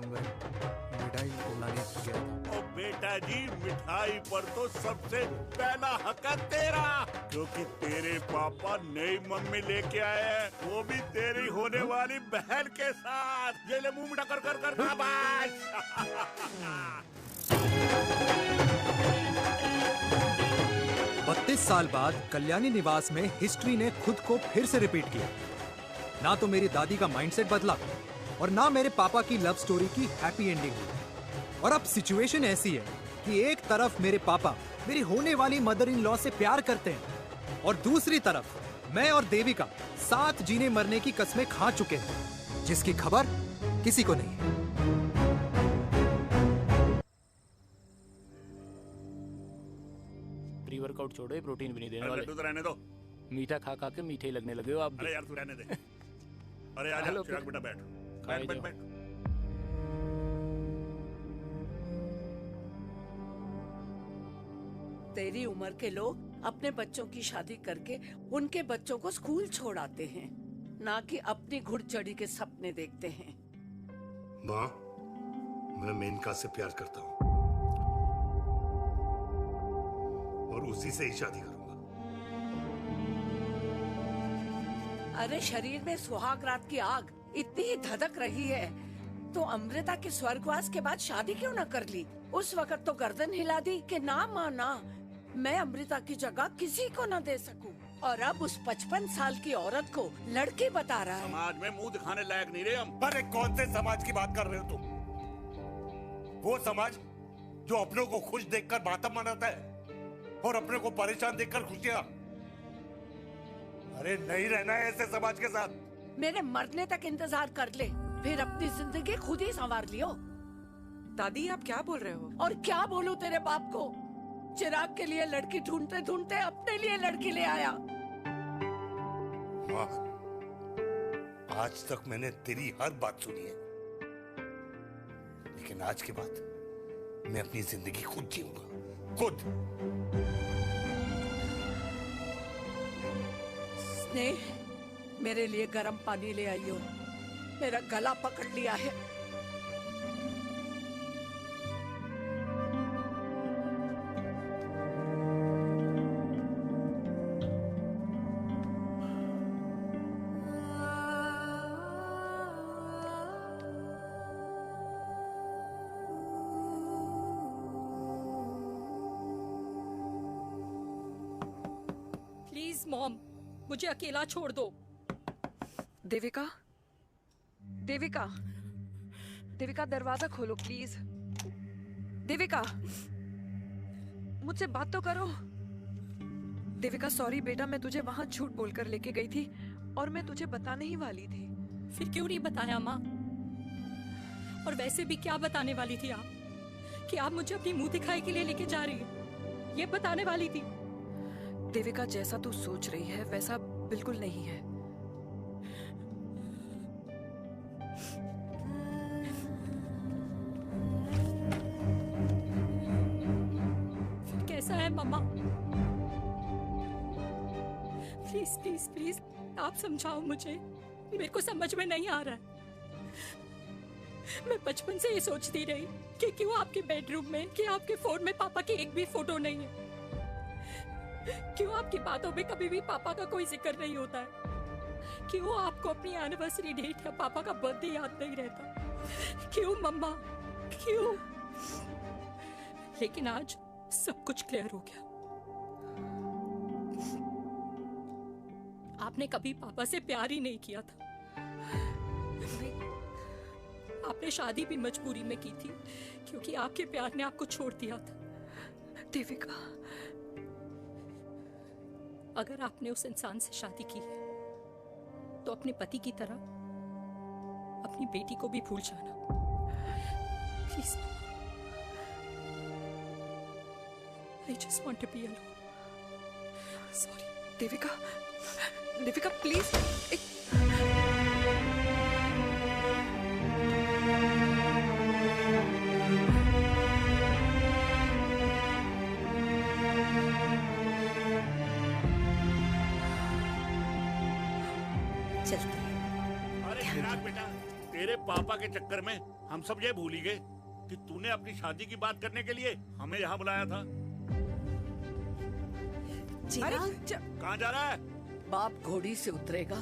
[SPEAKER 5] मिठाई लाने गया था।
[SPEAKER 14] ओ बेटा जी, मिठाई पर तो सबसे पहला हक है तेरा, क्योंकि तेरे पापा नई मम्मी लेके आए हैं, वो भी तेरी होने वाली बहन के साथ। ये ले मुंह मीठा कर कर कर शाबाश।
[SPEAKER 5] 32 साल बाद कल्याणी निवास में हिस्ट्री ने खुद को फिर से रिपीट किया। ना तो मेरी दादी का माइंडसेट बदला और ना मेरे पापा की लव स्टोरी की हैप्पी एंडिंग हुई। और अब सिचुएशन ऐसी है कि एक तरफ मेरे पापा मेरी होने वाली मदर इन लॉ से प्यार करते हैं और दूसरी तरफ मैं और देविका साथ जीने मरने की कस्में खा चुके हैं, जिसकी खबर किसी को नहीं है।
[SPEAKER 16] प्री वर्कआउट छोड़ो, ये प्रोटीन भी नहीं देने वाले।
[SPEAKER 14] लड्डू तो रहने दो।
[SPEAKER 16] मीठा खा खा के मीठे ही लगने लगे हो आप भी।
[SPEAKER 14] अरे यार तू रहने दे। अरे आजा
[SPEAKER 16] हेलो,
[SPEAKER 14] चिराग बेटा, बैठ
[SPEAKER 16] खाए
[SPEAKER 14] बैठ बैठ
[SPEAKER 16] जाओ।
[SPEAKER 14] बैठ।
[SPEAKER 7] तेरी उम्र के लोग अपने बच्चों की शादी करके उनके बच्चों को स्कूल छोड़ाते हैं, ना कि अपनी घुड़चढ़ी के सपने देखते हैं।
[SPEAKER 6] माँ, मैं मेनका से प्यार करता हूँ और उसी से ही शादी करूंगा।
[SPEAKER 7] अरे शरीर में सुहाग रात की आग इतनी ही धधक रही है तो अमृता के स्वर्गवास के बाद शादी क्यों न कर ली? उस वक्त तो गर्दन हिला दी कि ना माना, मैं अमृता की जगह किसी को न दे सकूं। और अब उस 55 साल की औरत को लड़की बता रहा है।
[SPEAKER 14] समाज में मुंह दिखाने लायक नहीं रहे हम।
[SPEAKER 6] अरे कौन से समाज की बात कर रहे हो तुम? वो समाज जो अपनों को खुश देखकर मातम मनाता है और अपने को परेशान देखकर खुशियां। अरे नहीं रहना है ऐसे समाज के साथ।
[SPEAKER 7] मेरे मरने तक इंतजार कर ले, फिर अपनी जिंदगी खुद ही संवार लियो।
[SPEAKER 13] दादी आप क्या बोल रहे हो?
[SPEAKER 7] और क्या बोलूं तेरे बाप को? चिराग के लिए लड़की ढूंढते ढूंढते अपने लिए लड़की ले आया।
[SPEAKER 6] माँ, आज तक मैंने तेरी हर बात सुनी है, लेकिन आज के बाद मैं अपनी जिंदगी खुद जीऊंगा, खुद।
[SPEAKER 7] स्नेह, मेरे लिए गर्म पानी ले आइयो, मेरा गला पकड़ लिया है।
[SPEAKER 18] प्लीज मॉम, मुझे अकेला छोड़ दो।
[SPEAKER 13] देविका, देविका, देविका दरवाजा खोलो प्लीज। देविका, मुझसे बात तो करो। देविका सॉरी बेटा, मैं तुझे वहां झूठ बोलकर लेके गई थी और मैं तुझे बताने ही वाली थी।
[SPEAKER 18] फिर क्यों नहीं बताया माँ? और वैसे भी क्या बताने वाली थी आप? कि आप मुझे अपनी मुंह दिखाई के लिए लेके जा रही हैं। ये बताने वाली थी।
[SPEAKER 13] देविका, जैसा तू सोच रही है वैसा बिल्कुल नहीं है।
[SPEAKER 18] फिर कैसा है मम्मा? प्लीज प्लीज प्लीज आप समझाओ मुझे, मेरे को समझ में नहीं आ रहा है। मैं बचपन से ये सोचती रही कि क्यों आपके बेडरूम में, कि आपके फोन में पापा की एक भी फोटो नहीं है, क्यों आपकी बातों में कभी भी पापा का कोई जिक्र नहीं होता है, क्यों आपको अपनी एनिवर्सरी डेट या पापा का बर्थडे याद नहीं रहता, क्यों मम्मा, क्यों? लेकिन आज सब कुछ क्लियर हो गया। आपने कभी पापा से प्यार ही नहीं किया था। आपने शादी भी मजबूरी में की थी क्योंकि आपके प्यार ने आपको छोड़ दिया था।
[SPEAKER 13] देविका,
[SPEAKER 18] अगर आपने उस इंसान से शादी की है तो अपने पति की तरह अपनी बेटी को भी भूल जाना please. I just want to be alone.
[SPEAKER 13] Sorry, Devika, Devika please.
[SPEAKER 14] अरे चिराग बेटा, तेरे पापा के चक्कर में हम सब ये भूल ही गए कि तूने अपनी शादी की बात करने के लिए हमें यहाँ बुलाया था। कहाँ जा रहा है?
[SPEAKER 7] बाप घोड़ी से उतरेगा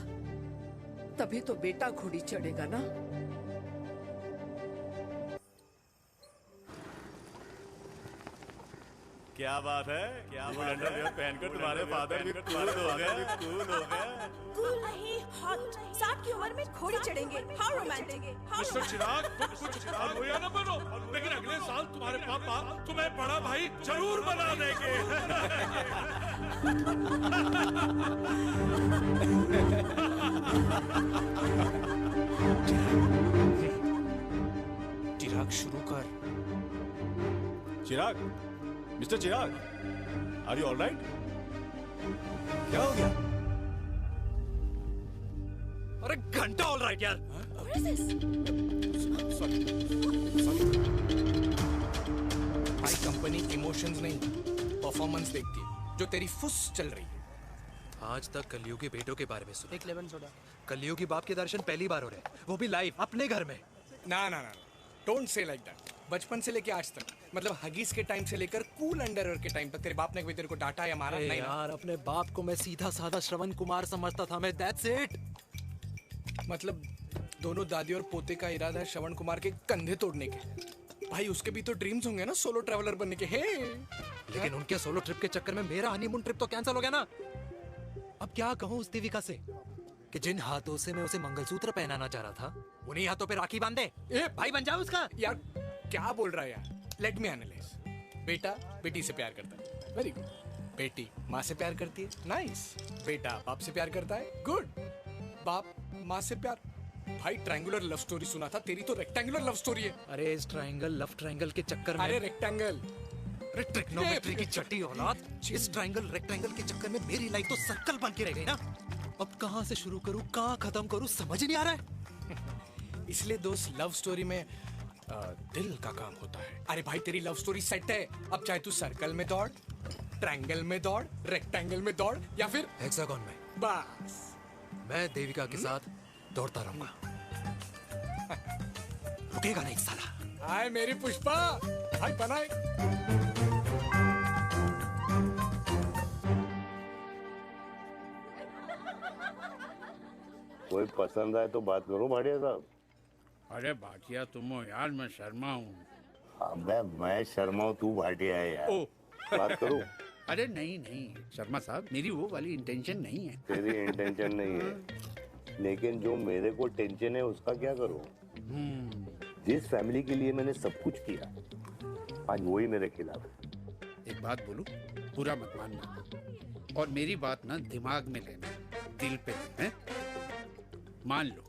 [SPEAKER 7] तभी तो बेटा घोड़ी चढ़ेगा ना।
[SPEAKER 14] क्या बात है, क्या बात है? पहनकर तुम्हारे फादर भी कूल हो गए, कूल हो गए।
[SPEAKER 21] कूल नहीं, हॉट। 60 की उम्र में घोड़ी चढ़ेंगे, हाउ रोमांटिक।
[SPEAKER 10] मिस्टर चिराग, तुम कुछ रोया ना बनो, लेकिन अगले साल तुम्हारे पापा तुम्हें बड़ा भाई जरूर बना देंगे।
[SPEAKER 9] चिराग शुरू कर।
[SPEAKER 20] Chirag, mister Chirag, are you all right? क्या हो गया?
[SPEAKER 5] अरे घंटा ऑल राइट यार।
[SPEAKER 9] भाई कंपनी इमोशंस नहीं परफॉर्मेंस देखती है, जो तेरी फुस चल रही है।
[SPEAKER 5] आज तक कलयुगी बेटों के बारे में सुना।
[SPEAKER 9] एक लेमन सोडा।
[SPEAKER 5] कलयुगी बाप के दर्शन पहली बार हो रहे हैं, वो भी लाइव अपने घर में।
[SPEAKER 9] ना ना ना, डोंट से लाइक दैट। बचपन से लेके आज तक, मतलब हगीज के टाइम से लेकर कूल अंडरवेयर के टाइम तक तेरे बाप ने कभी तेरे को डांटा या मारा? नहीं
[SPEAKER 5] यार, अपने बाप को मैं सीधा साधा श्रवण कुमार समझता था मैं, दैट्स इट।
[SPEAKER 9] मतलब दोनों दादी और पोते का इरादा है श्रवण कुमार के कंधे तोड़ने के। भाई उसके भी तो ड्रीम्स होंगे ना सोलो ट्रैवलर बनने के।
[SPEAKER 5] लेकिन उनके सोलो ट्रिप के चक्कर में मेरा हनीमून ट्रिप तो कैंसिल हो गया ना। अब क्या कहूँ उस देविका से कि जिन हाथों से मैं उसे मंगलसूत्र पहनाना चाह रहा था, उन्हीं हाथों पे राखी बांध दे। भाई बन जाओ उसका।
[SPEAKER 9] यार क्या बोल रहा है यार? Let me analyse. बेटा बेटी से प्यार करता है, वेरी गुड। बेटी माँ से प्यार करती है, नाइस। बेटा बाप से प्यार करता है, गुड। बाप माँ से प्यार। भाई ट्रायंगुलर लव स्टोरी सुना था, तेरी तो रेक्टेंगुलर लव स्टोरी है।
[SPEAKER 5] अरे इस ट्रायंगल लव ट्रायंगल के चक्कर में,
[SPEAKER 9] अरे रेक्टेंगल,
[SPEAKER 5] अरे ट्रिग्नोमेट्री की छठी औलाद, इस ट्रायंगल रेक्टेंगल के चक्कर में मेरी लाइफ तो सर्कल बन के रह गई ना। अब कहाँ से शुरू करूँ, कहाँ खत्म करूँ, समझ ही नहीं आ रहा है।
[SPEAKER 9] इसलिए दोस्त लव स्टोरी में दिल का काम होता है। अरे भाई तेरी लव स्टोरी सेट है, अब चाहे तू सर्कल में दौड़, ट्रायंगल में दौड़, रेक्टेंगल में दौड़ या फिर
[SPEAKER 5] हेक्सागोन में,
[SPEAKER 9] बस
[SPEAKER 5] मैं देविका के साथ दौड़ता रहूंगा। रुकेगा नहीं साला।
[SPEAKER 9] हाय मेरी पुष्पा, भाई बनाए।
[SPEAKER 6] कोई पसंद आए तो बात करो भाटिया साहब।
[SPEAKER 11] अरे भाटिया तुम हो यार, मैं शर्मा हूँ।
[SPEAKER 6] अबे मैं शर्मा हूँ, तू भाटिया है यार। बात करो।
[SPEAKER 11] अरे नहीं नहीं शर्मा साहब, मेरी वो वाली इंटेंशन नहीं है।
[SPEAKER 6] तेरी इंटेंशन नहीं है, लेकिन जो मेरे को टेंशन है उसका क्या करूँ? जिस फैमिली के लिए मैंने सब कुछ किया, आज वही मेरे खिलाफ है।
[SPEAKER 11] एक बात बोलूं, बुरा मत मानना, और मेरी बात ना दिमाग में लेना, दिल पे है। मान लो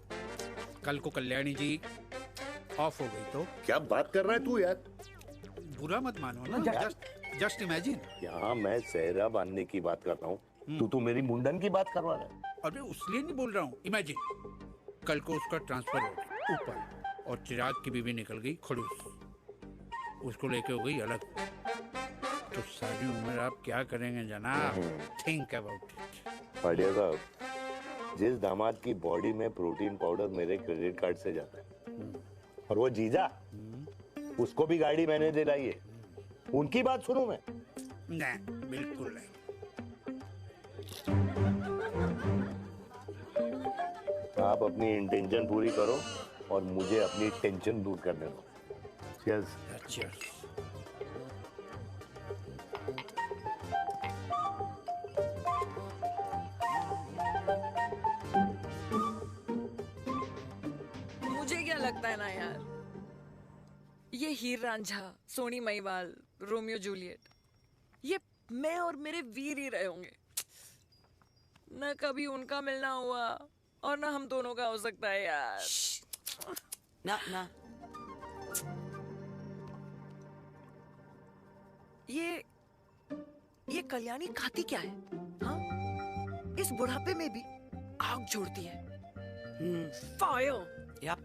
[SPEAKER 11] कल को कल्याणी जी ऑफ हो गई तो?
[SPEAKER 6] क्या बात कर रहा है तू यार?
[SPEAKER 11] बुरा मत मानो ना, जस्ट इमेजिन।
[SPEAKER 6] यहाँ मैं सेहरा बांधने की बात कर रहा हूँ, तू मेरी मुंडन की बात करवा रहा है।
[SPEAKER 11] अरे उसलिए नहीं बोल रहा हूँ, इमेजिन कल को उसका ट्रांसफर हो गया ऊपर और चिराग की बीवी निकल गई खड़ूस, उसको लेके हो गई अलग, तो सारी उम्र आप क्या करेंगे जनाब? Think about it.
[SPEAKER 6] बढ़िया साहब, जिस दामाद की बॉडी में प्रोटीन पाउडर मेरे क्रेडिट कार्ड से जाता है, और वो जीजा, उसको भी गाड़ी मैंने दिलाई है, उनकी बात सुनूं मैं?
[SPEAKER 11] नहीं, बिल्कुल नहीं।
[SPEAKER 6] आप अपनी इंटेंशन पूरी करो और मुझे अपनी टेंशन दूर करने दो। Cheers.
[SPEAKER 11] Cheers.
[SPEAKER 13] मुझे क्या लगता है ना यार, ये हीर रांझा, सोनी महिवाल, रोमियो जूलियट, ये मैं और मेरे वीर ही रहे होंगे। न कभी उनका मिलना हुआ और ना हम दोनों का हो सकता है यार।
[SPEAKER 3] ना ना,
[SPEAKER 13] ये कल्याणी खाती क्या है? हाँ, इस बुढ़ापे में भी आग छोड़ती है। फायर।
[SPEAKER 3] यप।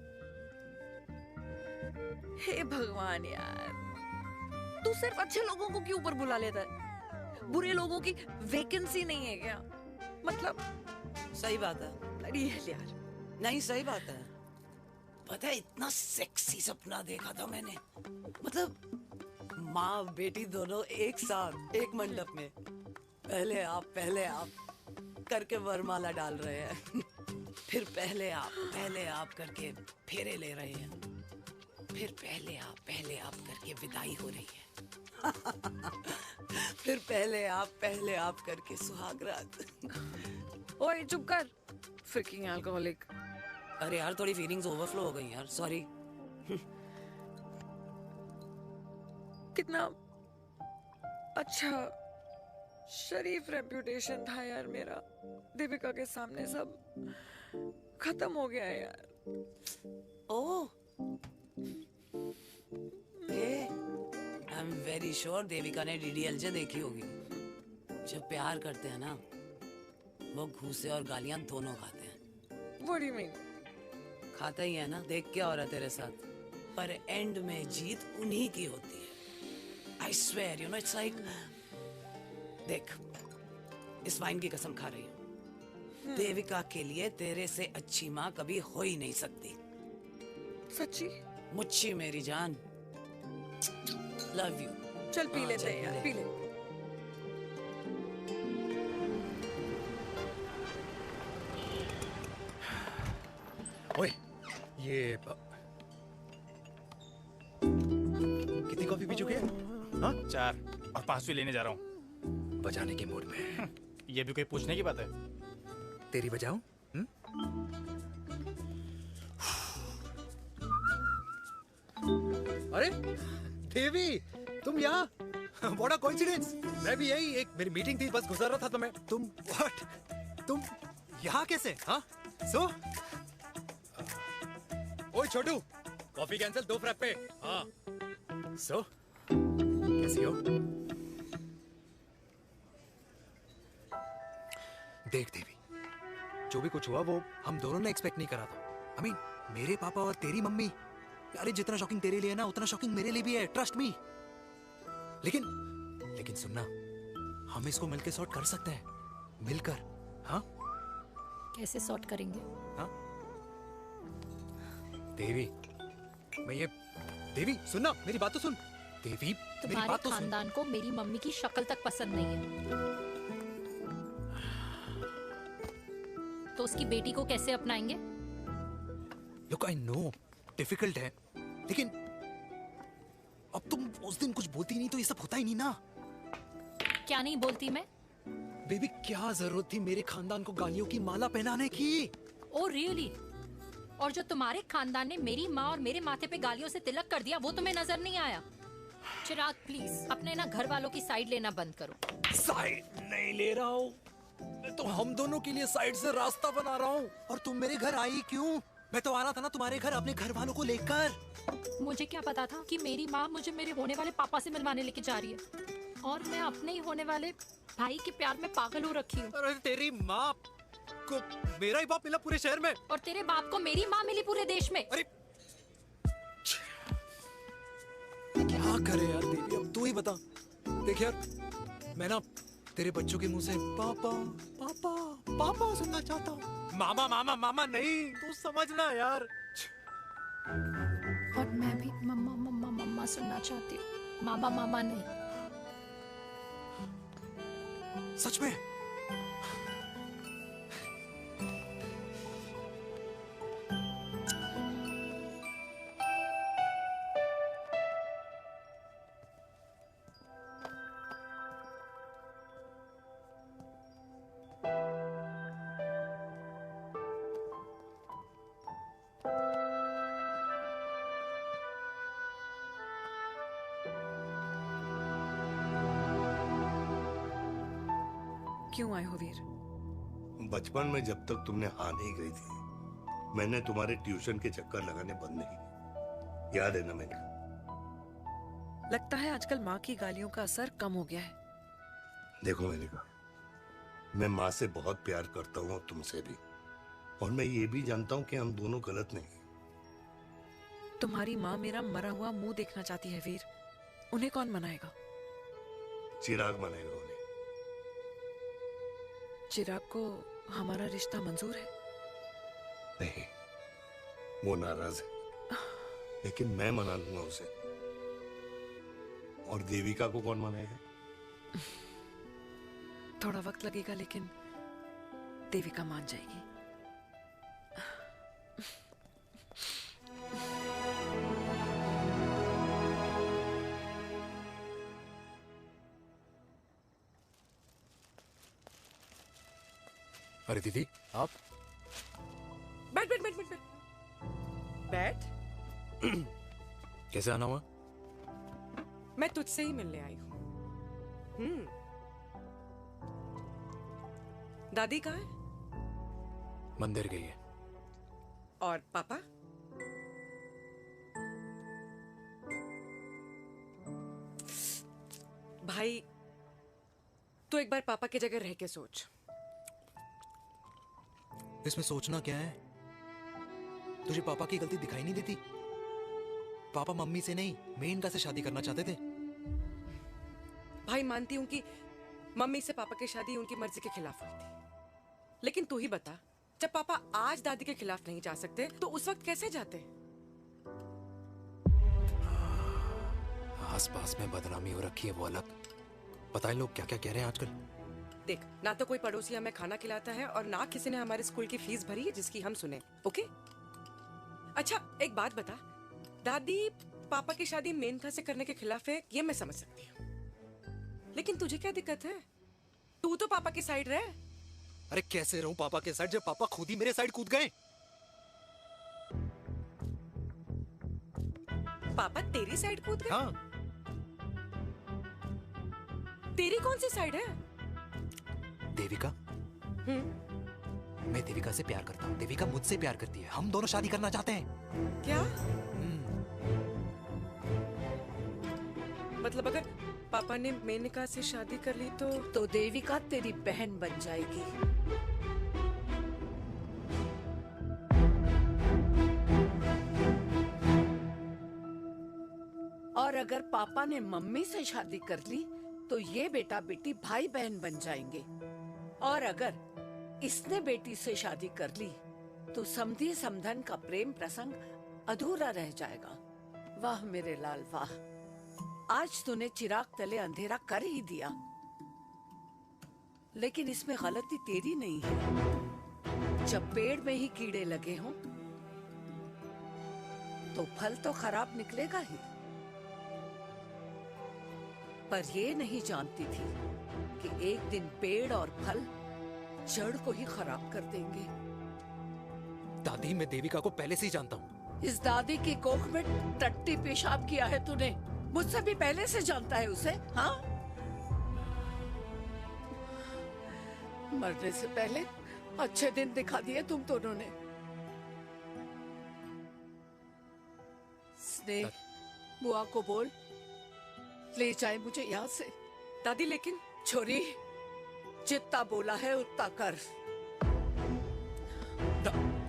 [SPEAKER 13] हे भगवान यार, तू सिर्फ अच्छे लोगों को क्यों ऊपर बुला लेता है? बुरे लोगों की वैकेंसी नहीं है क्या? मतलब
[SPEAKER 3] सही बात है।
[SPEAKER 13] अरे यार,
[SPEAKER 3] नहीं सही बात है। पता है इतना सेक्सी सपना देखा था मैंने, मतलब माँ बेटी दोनों एक साथ एक मंडप में, पहले आप करके वरमाला डाल रहे हैं, फिर पहले आप करके फेरे ले रहे हैं, फिर पहले आप करके विदाई हो रही है, फिर पहले आप करके सुहाग रात।
[SPEAKER 13] ओए चुप कर, फ्रिकिंग अल्कोहलिक।
[SPEAKER 3] अरे यार थोड़ी फीलिंग्स ओवरफ्लो हो गई यार, सॉरी।
[SPEAKER 13] कितना अच्छा शरीफ रेप्यूटेशन था यार मेरा, दीपिका के सामने सब खत्म हो गया है यार।
[SPEAKER 3] Oh, I am very sure Devika ने DDLJ देखी होगी। जब प्यार करते हैं ना, वो घूसे और गालियां दोनों खाते हैं।
[SPEAKER 13] What do you mean?
[SPEAKER 3] खाता ही है ना, देख क्या हो रहा है तेरे साथ, पर एंड में जीत उन्हीं की होती है। I swear, you know, it's like, देख, इस वाइन की कसम खा रही हूँ, देविका के लिए तेरे से अच्छी माँ कभी हो ही नहीं सकती।
[SPEAKER 13] सच्ची?
[SPEAKER 3] मुच्छी मेरी जान, लव यू।
[SPEAKER 13] चल पी लेते हैं यार, पी ले।
[SPEAKER 5] ओए, ये कितनी कॉफी पी चुके हैं? हाँ?
[SPEAKER 16] 4 और 5वीं लेने जा रहा हूँ।
[SPEAKER 5] बजाने के मूड में।
[SPEAKER 16] ये भी कोई पूछने की बात है?
[SPEAKER 5] तेरी बजाऊं? अरे देवी, तुम यहाँ? What a coincidence! मैं भी यही, एक मेरी मीटिंग थी, बस गुजर रहा था तो मैं, तुम यहाँ कैसे? हाँ? सो? ओए छोटू, कॉफी कैंसिल, 2 फ्रैप पे। हाँ। सो? कैसी हो? देख देवी, जो भी कुछ हुआ वो हम दोनों ने एक्सपेक्ट नहीं करा था। I mean, मेरे पापा और तेरी मम्मी, अरे जितना शॉकिंग तेरे लिए ना, उतना शॉकिंग मेरे लिए भी है, ट्रस्ट मी। लेकिन सुनना, हम इसको मिलकर सॉर्ट कर सकते हैं, मिलकर। हाँ?
[SPEAKER 18] कैसे सॉर्ट करेंगे?
[SPEAKER 5] हाँ? देवी, देवी सुनना, मेरी बात तो सुन। देवी, मेरी बात तो सुन।
[SPEAKER 18] खानदान को मेरी मम्मी की शक्ल तक पसंद नहीं है, तो उसकी बेटी को कैसे अपनाएंगे?
[SPEAKER 5] Look, I know, डिफिकल्ट है, लेकिन अब तुम उस दिन कुछ बोलती नहीं तो ये सब होता ही नहीं ना।
[SPEAKER 18] क्या नहीं बोलती मैं?
[SPEAKER 5] बेबी, क्या जरूरत थी मेरे खानदान को गालियों की माला पहनाने की?
[SPEAKER 18] Oh really? और जो तुम्हारे खानदान ने मेरी माँ और मेरे माथे पे गालियों से तिलक कर दिया, वो तुम्हें नजर नहीं आया? चिराग प्लीज अपने ना घर वालों की साइड लेना बंद करो।
[SPEAKER 5] साइड नहीं ले रहा हूँ, मैं तो हम दोनों के लिए साइड से रास्ता बना रहा हूँ। और तुम मेरे घर आई क्यों? मैं तो आ रहा था ना तुम्हारे घर अपने घर वालों को लेकर।
[SPEAKER 18] मुझे क्या पता था कि मेरी माँ मुझे मेरे होने वाले पापा से मिलवाने लेके जा रही है, और मैं अपने ही होने वाले भाई के प्यार में पागल हो रखी हूँ।
[SPEAKER 5] अरे तेरी माँ को मेरा ही बाप मिला पूरे शहर में,
[SPEAKER 18] और तेरे बाप को मेरी माँ मिली पूरे देश में।
[SPEAKER 5] अरे क्या करे यार देवी, अब तू ही बता। देख यार, मैं ना तेरे बच्चों के मुंह से पापा पापा पापा सुनना चाहता हूँ। मामा मामा मामा नहीं, तू समझना यार।
[SPEAKER 18] और मैं भी मम्मा मम्मा मम्मा सुनना चाहती हूँ, मामा मामा नहीं।
[SPEAKER 5] सच में?
[SPEAKER 13] क्यों आए हो वीर?
[SPEAKER 6] बचपन में जब तक तुमने हाँ नहीं गई थी, मैंने तुम्हारे ट्यूशन के चक्कर लगाने बंद नहीं किए। याद है ना मेरे?
[SPEAKER 13] लगता है आजकल माँ की गालियों का असर कम हो गया है।
[SPEAKER 6] देखो मैंने कहा, मैं माँ से बहुत प्यार करता हूँ और तुमसे भी, और मैं ये भी जानता हूँ कि हम दोनों गलत नहीं।
[SPEAKER 13] तुम्हारी माँ मेरा मरा हुआ मुंह देखना चाहती है वीर। उन्हें कौन मनाएगा?
[SPEAKER 6] चिराग मनाएगा उन्हें।
[SPEAKER 13] चिराग को हमारा रिश्ता मंजूर है?
[SPEAKER 6] नहीं, वो नाराज है, लेकिन मैं मना लूंगा उसे। और देविका को कौन मनाएगा?
[SPEAKER 13] थोड़ा वक्त लगेगा, लेकिन देविका मान जाएगी।
[SPEAKER 9] अरे दीदी, आप?
[SPEAKER 13] बैठ बैठ बैठ बैठ बैठ।
[SPEAKER 9] कैसे आना हुआ?
[SPEAKER 3] मैं तुझसे ही मिलने आई हूँ। दादी कहाँ है?
[SPEAKER 9] मंदिर गई है।
[SPEAKER 3] और पापा? भाई, तू एक बार पापा की जगह रह के सोच।
[SPEAKER 5] इसमें सोचना क्या है? तुझे पापा की गलती दिखाई नहीं देती? पापा मम्मी से नहीं, मेनका से शादी करना चाहते थे।
[SPEAKER 3] भाई, मानती हूं कि मम्मी से पापा की शादी उनकी मर्जी के खिलाफ हुई थी, लेकिन तू ही बता, जब पापा आज दादी के खिलाफ नहीं जा सकते तो उस वक्त कैसे जाते?
[SPEAKER 9] आसपास में बदनामी हो रखी है, वो अलग। पता है लोग क्या क्या कह रहे हैं आजकल?
[SPEAKER 3] देख, ना तो कोई पड़ोसी हमें खाना खिलाता है और ना किसी ने हमारे स्कूल की फीस भरी है जिसकी हम सुने। ओके? अच्छा, एक बात बता, दादी पापा की शादी मेनका से करने के खिलाफ है, ये मैं समझ सकती हूँ, लेकिन तुझे क्या दिक्कत है? तू तो पापा की साइड रहे।
[SPEAKER 5] अरे कैसे रहूं पापा के साइड जब पापा खुद ही मेरे साइड कूद गए?
[SPEAKER 3] पापा तेरी साइड कूद गए?
[SPEAKER 5] हाँ।
[SPEAKER 3] तेरी कौन सी साइड है?
[SPEAKER 5] देविका। मैं देविका से प्यार करता हूँ, देविका मुझसे प्यार करती है, हम दोनों शादी करना चाहते हैं।
[SPEAKER 3] क्या? मतलब अगर पापा ने मेनका से शादी कर ली तो
[SPEAKER 7] देविका तेरी बहन बन जाएगी। और अगर पापा ने मम्मी से शादी कर ली तो ये बेटा बेटी भाई बहन बन जाएंगे। और अगर इसने बेटी से शादी कर ली तो समधी समधन का प्रेम प्रसंग अधूरा रह जाएगा। वाह मेरे लाल वाह, आज तूने चिराग तले अंधेरा कर ही दिया, लेकिन इसमें गलती तेरी नहीं है। जब पेड़ में ही कीड़े लगे हों तो फल तो खराब निकलेगा ही। पर ये नहीं जानती थी कि एक दिन पेड़ और फल जड़ को ही खराब कर देंगे।
[SPEAKER 5] दादी, मैं देविका को पहले से ही जानता हूँ।
[SPEAKER 7] इस दादी की कोख में टट्टी पेशाब किया है तूने, मुझसे भी पहले से जानता है उसे। हाँ, मरने से पहले अच्छे दिन दिखा दिए तुम दोनों ने। स्नेह बुआ को बोल ले जाए मुझे यहाँ से। दादी लेकिन छोरी जितना बोला है उतना कर।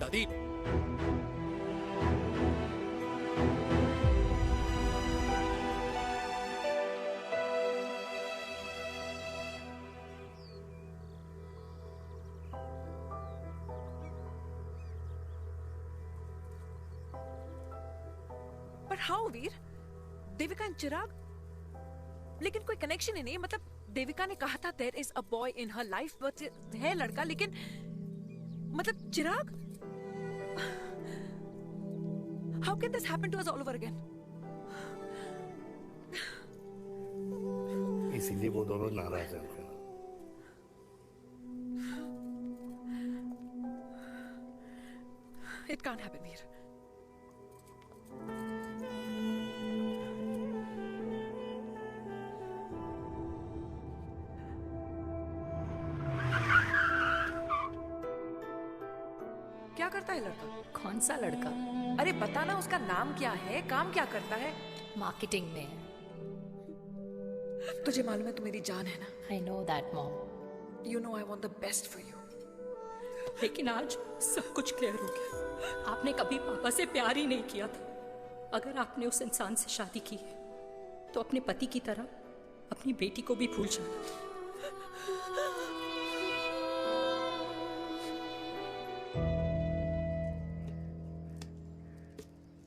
[SPEAKER 9] दादी
[SPEAKER 21] पर हाउ वीर, देविका एंड चिराग, लेकिन कोई कनेक्शन ही नहीं। मतलब देविका ने कहा था there is a boy in her life, but है लड़का, लेकिन मतलब Chirag, how can this happen to us all over again?
[SPEAKER 6] इसीलिए वो दोनों नाराज हैं।
[SPEAKER 21] It can't happen Veer. क्या करता है लड़का?
[SPEAKER 18] कौन सा लड़का?
[SPEAKER 21] अरे बता ना, उसका नाम क्या है, काम क्या करता है?
[SPEAKER 18] मार्केटिंग में है।
[SPEAKER 21] तुझे मालूम है तू मेरी जान है ना?
[SPEAKER 18] I know that mom.
[SPEAKER 21] You know I want the best for you.
[SPEAKER 18] लेकिन आज सब कुछ क्लियर हो गया। आपने कभी पापा से प्यार ही नहीं किया था। अगर आपने उस इंसान से शादी की है तो अपने पति की तरह अपनी बेटी को भी भूल जाना।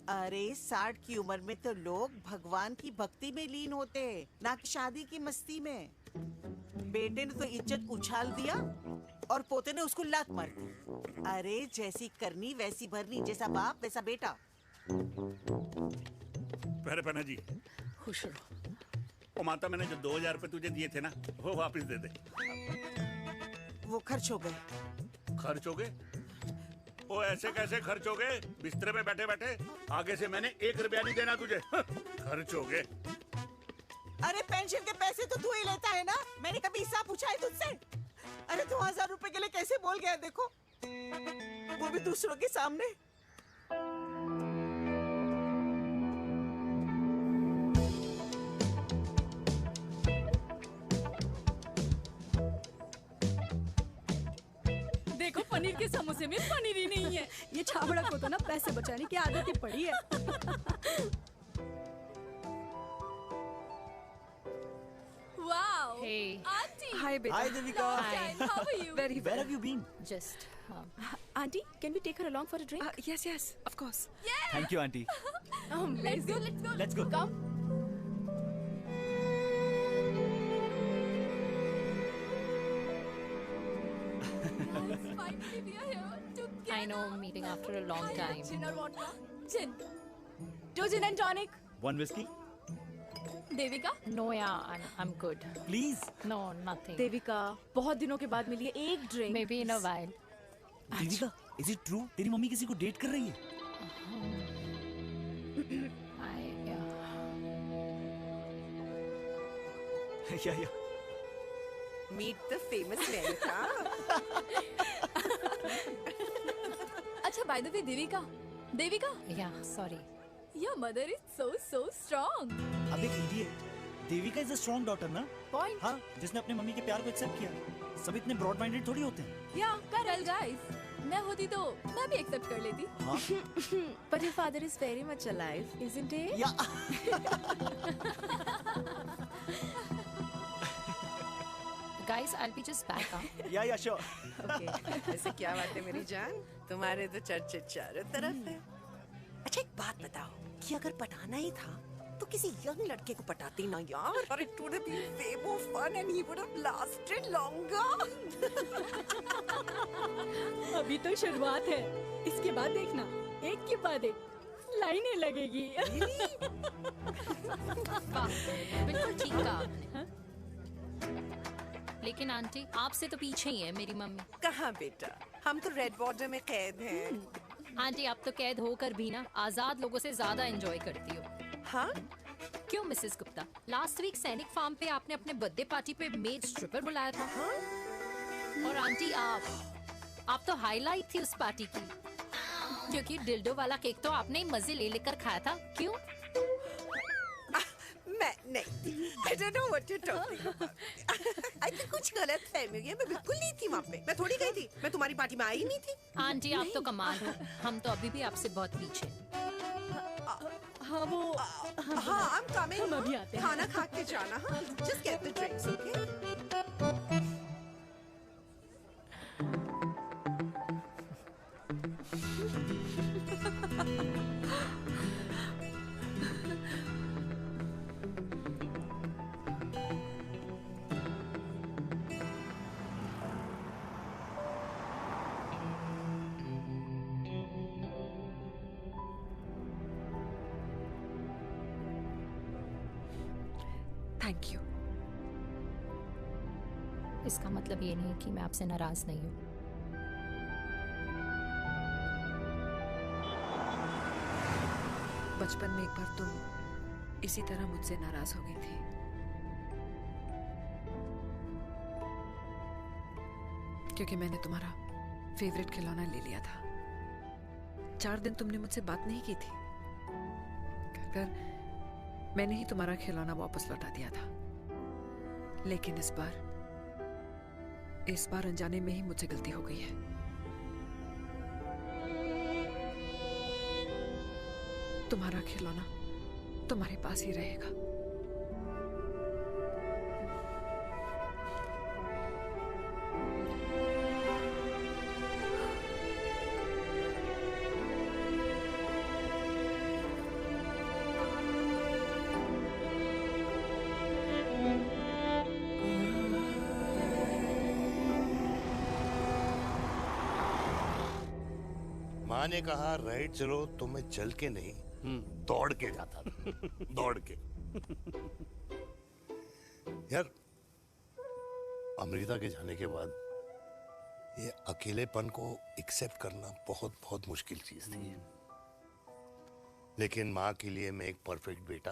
[SPEAKER 4] अरे 60 की उम्र में तो लोग भगवान की भक्ति में लीन होते हैं, ना कि शादी की मस्ती में। बेटे ने तो इज्जत उछाल दिया और पोते ने उसको लात मार दी। अरे जैसी करनी वैसी भरनी, जैसा बाप वैसा बेटा।
[SPEAKER 14] पहले पन्ना जी
[SPEAKER 21] खुश रहो।
[SPEAKER 14] ओ माता, मैंने जो 2000 रुपए तुझे दिए थे ना, वो वापस दे दे।
[SPEAKER 4] वो खर्च हो गए।
[SPEAKER 14] खर्च हो गए? ओ ऐसे कैसे खर्च हो गए? बिस्तर पे बैठे बैठे। आगे से मैंने 1 रुपया नहीं देना तुझे। खर्च हो गए।
[SPEAKER 4] अरे पेंशन के पैसे तो तू ही लेता है ना, मैंने कभी हिसाब पूछा है तुझसे? अरे 2000 रुपए के लिए कैसे बोल गया देखो, वो भी दूसरों के सामने।
[SPEAKER 12] देखो पनीर के समोसे में पनीर ही नहीं है। ये छाबड़ा को तो ना पैसे बचाने की आदत ही पड़ी है।
[SPEAKER 21] Wow!
[SPEAKER 18] Hey.
[SPEAKER 21] Auntie! Hi, beta.
[SPEAKER 12] Hi, Devika.
[SPEAKER 21] Long time. How are you? Very well.
[SPEAKER 12] Where have you been?
[SPEAKER 18] Just.
[SPEAKER 21] Auntie, can we take her along for a drink? Yes, yes, of course. Yeah!
[SPEAKER 20] Thank you, auntie.
[SPEAKER 21] Let's go, let's go.
[SPEAKER 20] Let's go.
[SPEAKER 21] Come. Finally, we are here together.
[SPEAKER 18] I know, meeting after a long time.
[SPEAKER 21] Gin or vodka?
[SPEAKER 12] Gin. 2 gin and tonic.
[SPEAKER 20] 1 whiskey?
[SPEAKER 12] Devika?
[SPEAKER 18] No, yeah, I'm good.
[SPEAKER 20] Please.
[SPEAKER 18] No, nothing.
[SPEAKER 12] Devika, बहुत दिनों के बाद मिली है, एक drink.
[SPEAKER 18] Maybe in a while.
[SPEAKER 20] Devika, is it true? तेरी मम्मी किसी को डेट कर रही है?
[SPEAKER 3] Yeah. Meet the famous Lenka.
[SPEAKER 21] अच्छा, by the way, Devika?
[SPEAKER 18] Yeah, sorry.
[SPEAKER 21] Your mother is so strong.
[SPEAKER 20] अब एक idiot. Devika is a strong daughter ना?
[SPEAKER 21] Point.
[SPEAKER 20] हाँ, जिसने अपने मम्मी के प्यार को एक्सेप्ट किया। सब इतने ब्रॉड माइंडेड थोड़ी होते हैं।
[SPEAKER 21] Yeah, correct, guys. मैं होती तो मैं भी एक्सेप्ट कर लेती।
[SPEAKER 20] हाँ?
[SPEAKER 21] But your father is very much alive, isn't he?
[SPEAKER 20] Yeah.
[SPEAKER 18] Guys, I'll be just back.
[SPEAKER 20] Yeah, sure.
[SPEAKER 3] Okay. ऐसे क्या बात है मेरी जान? तुम्हारे तो चर्चे चारों तरफ है। अच्छा एक बात बताओ कि अगर पटाना ही था तो किसी यंग लड़के को पटाती ना यार। और it would have been way more fun and he would have lasted longer.
[SPEAKER 12] अभी तो शुरुआत है, इसके बाद देखना एक के बाद एक लाइनें लगेगी।
[SPEAKER 18] बिल्कुल ठीक कहा आपने। लेकिन आंटी, आपसे तो पीछे ही है मेरी मम्मी।
[SPEAKER 3] कहाँ बेटा, हम तो रेड बॉर्डर में कैद हैं।
[SPEAKER 18] आंटी, आप तो कैद होकर भी ना आजाद लोगों से ज्यादा एंजॉय करती हो।
[SPEAKER 3] हाँ?
[SPEAKER 18] क्यों मिसेस गुप्ता? लास्ट वीक सैनिक फार्म पे आपने अपने बर्थडे पार्टी पे मेड स्ट्रिपर बुलाया था। हाँ? और आंटी आप तो हाईलाइट थी उस पार्टी की, क्योंकि डिल्डो वाला केक तो आपने मजे ले लेकर खाया था। क्यों?
[SPEAKER 3] मैं नहीं, I don't know what you're talking about. I think कुछ गलत फहमी हुई है, मैं बिल्कुल नहीं थी वहाँ पे, मैं थोड़ी गई थी, मैं तुम्हारी पार्टी में आई नहीं थी।
[SPEAKER 18] आंटी आप तो कमाल हो, हम तो अभी भी आपसे बहुत पीछे।
[SPEAKER 3] हाँ वो हाँ I'm coming, हम अभी आते हैं। खाना खा के जाना, हाँ just get the drinks, okay?
[SPEAKER 21] Thank you.
[SPEAKER 18] इसका मतलब ये नहीं कि मैं आपसे नाराज नहीं हूँ।
[SPEAKER 21] बचपन में एक बार तुम इसी तरह मुझसे नाराज हो गई थी। क्योंकि मैंने तुम्हारा फेवरेट खिलौना ले लिया था। 4 दिन तुमने मुझसे बात नहीं की थी। कहकर मैंने ही तुम्हारा खिलौना वापस लौटा दिया था। लेकिन इस बार अनजाने में ही मुझसे गलती हो गई है। तुम्हारा खिलौना तुम्हारे पास ही रहेगा।
[SPEAKER 6] माँ ने कहा राइट चलो तो मैं चल के नहीं दौड़ के जाता था। दौड़ के। यार अमृता के जाने के बाद ये अकेलेपन को एक्सेप्ट करना बहुत बहुत मुश्किल चीज थी। लेकिन माँ के लिए मैं एक परफेक्ट बेटा,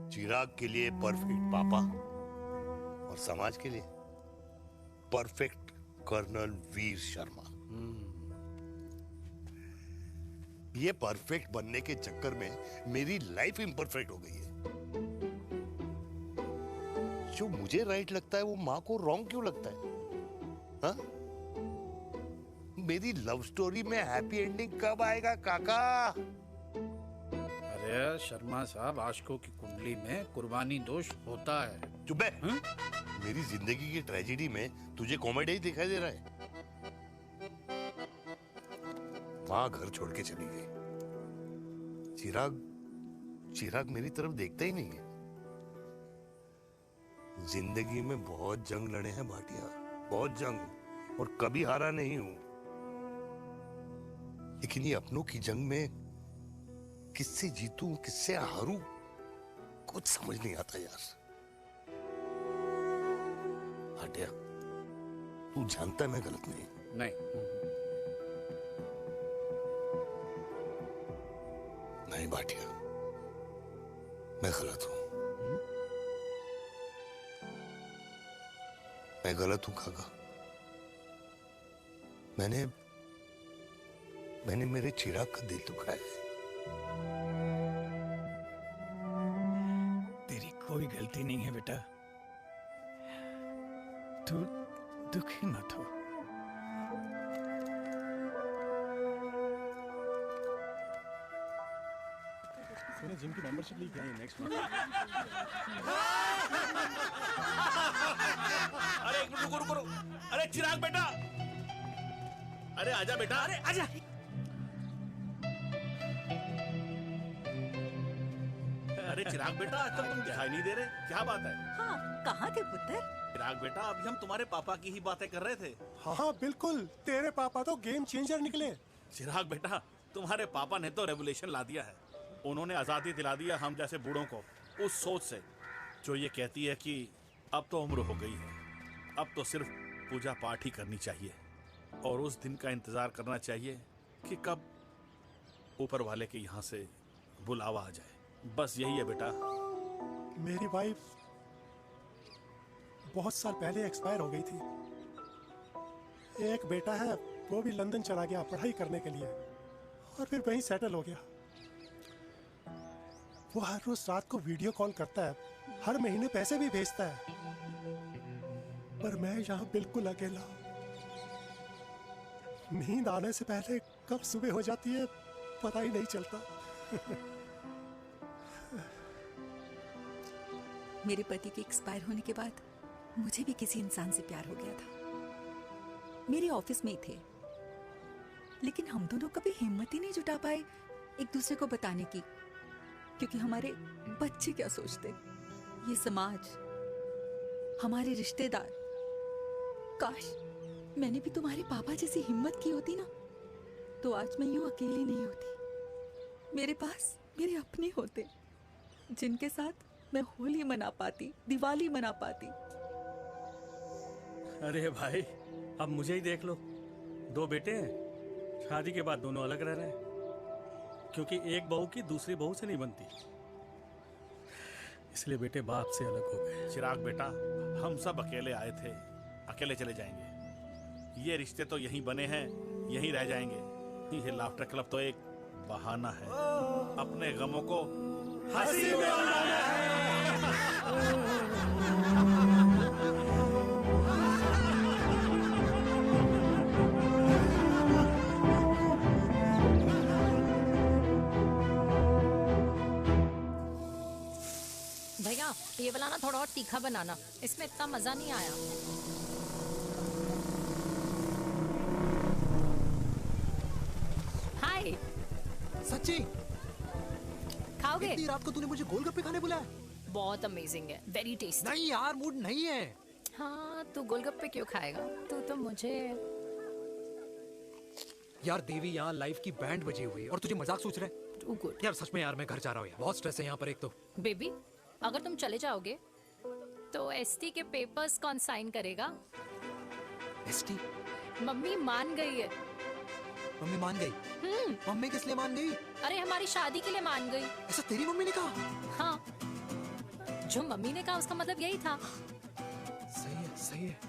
[SPEAKER 6] चिराग के लिए परफेक्ट पापा और समाज के लिए परफेक्ट कर्नल वीर शर्मा। ये परफेक्ट बनने के चक्कर में मेरी लाइफ इम्परफेक्ट हो गई है। जो मुझे राइट लगता है वो माँ को रॉन्ग क्यों लगता है? हाँ? मेरी लव स्टोरी में हैप्पी एंडिंग कब आएगा काका?
[SPEAKER 11] अरे शर्मा साहब, आशिकों की कुंडली में कुर्बानी दोष होता है।
[SPEAKER 6] चुप है। मेरी जिंदगी की ट्रेजेडी में तुझे कॉमेडी ही दिखाई दे रहा है। माँ घर छोड़ के चली गई। चिराग मेरी तरफ देखता ही नहीं है। जिंदगी में बहुत जंग लड़े हैं भाटिया, बहुत जंग, और कभी हारा नहीं हूं। लेकिन ये अपनों की जंग में किससे जीतूं किससे हारूं कुछ समझ नहीं आता यार। भाटिया तू जानता है मैं गलत नहीं। नहीं भाटिया, मैं गलत हूं। मैं गलत हूं काका। मैंने मेरे चिराग का दिल दुखाया है।
[SPEAKER 8] तेरी कोई गलती नहीं है बेटा, तू दुखी मत हो।
[SPEAKER 20] जिम की मेंबरशिप ली क्या है नेक्स्ट मंथ?
[SPEAKER 14] अरे एक मिनट रुको। अरे चिराग बेटा, अरे आजा बेटा, अरे आजा। अरे चिराग बेटा, आजकल तुम दिखाई नहीं दे रहे, क्या बात है?
[SPEAKER 4] हाँ, कहाँ थे पुत्र?
[SPEAKER 14] चिराग बेटा, अभी हम तुम्हारे पापा की ही बातें कर रहे थे।
[SPEAKER 20] हाँ बिल्कुल, तेरे पापा तो गेम चेंजर निकले।
[SPEAKER 14] चिराग बेटा, तुम्हारे पापा ने तो रेवोल्यूशन ला दिया है। उन्होंने आज़ादी दिला दिया हम जैसे बूढ़ों को, उस सोच से जो ये कहती है कि अब तो उम्र हो गई है, अब तो सिर्फ पूजा पाठ ही करनी चाहिए और उस दिन का इंतज़ार करना चाहिए कि कब ऊपर वाले के यहाँ से बुलावा आ जाए। बस यही है बेटा।
[SPEAKER 20] मेरी वाइफ बहुत साल पहले एक्सपायर हो गई थी। एक बेटा है, वो भी लंदन चला गया पढ़ाई करने के लिए और फिर वहीं सेटल हो गया।
[SPEAKER 2] वो हर रोज रात को वीडियो कॉल करता है, हर महीने पैसे भी भेजता है, पर मैं यहाँ बिल्कुल अकेला हूँ। नींद आने से पहले कब सुबह हो जाती है पता ही नहीं चलता।
[SPEAKER 22] मेरे पति के एक्सपायर होने के बाद मुझे भी किसी इंसान से प्यार हो गया था। मेरे ऑफिस में ही थे, लेकिन हम दोनों कभी हिम्मत ही नहीं जुटा पाए एक दूसरे को बताने की, क्योंकि हमारे बच्चे क्या सोचते, ये समाज, हमारे रिश्तेदार। काश मैंने भी तुम्हारे पापा जैसी हिम्मत की होती ना, तो आज मैं यूं अकेली नहीं होती। मेरे पास मेरे अपने होते, जिनके साथ मैं होली मना पाती, दिवाली मना पाती।
[SPEAKER 23] अरे भाई, अब मुझे ही देख लो, 2 बेटे हैं, शादी के बाद दोनों अलग रह रहे हैं, क्योंकि एक बहू की दूसरी बहू से नहीं बनती, इसलिए बेटे बाप से अलग हो गए।
[SPEAKER 14] चिराग बेटा, हम सब अकेले आए थे, अकेले चले जाएंगे। ये रिश्ते तो यहीं बने हैं, यहीं रह जाएंगे। ये लाफ्टर क्लब तो एक बहाना है अपने गमों को हंसी में उड़ाना है।
[SPEAKER 18] भैया ये वाला ना थोड़ा और तीखा बनाना, इसमें इतना मजा नहीं आया। हाय
[SPEAKER 5] सच्ची
[SPEAKER 18] खाओगे?
[SPEAKER 5] इतनी रात को तूने मुझे गोलगप्पे खाने बुलाया?
[SPEAKER 18] बहुत अमेजिंग है, वेरी टेस्टी।
[SPEAKER 5] नहीं यार, मूड नहीं है।
[SPEAKER 18] हाँ, तू गोलगप्पे क्यों खाएगा? तू तो मुझे।
[SPEAKER 5] यार देवी, यहाँ लाइफ की बैंड बजी हुई है और तुझे मजाक सोच रहे हैं? यार सच में यार, मैं घर जा रहा हूँ यार, बहुत स्ट्रेस है यहाँ पर। एक तो
[SPEAKER 18] बेबी, अगर तुम चले जाओगे तो एसटी के पेपर्स कौन साइन करेगा?
[SPEAKER 5] एसटी?
[SPEAKER 18] मम्मी मान गई है।
[SPEAKER 5] मम्मी मान गई? मम्मी किस लिए मान गई?
[SPEAKER 18] अरे हमारी शादी के लिए मान गई।
[SPEAKER 5] ऐसा तेरी मम्मी ने कहा?
[SPEAKER 18] हाँ, जो मम्मी ने कहा उसका मतलब यही था।
[SPEAKER 5] सही है, सही है।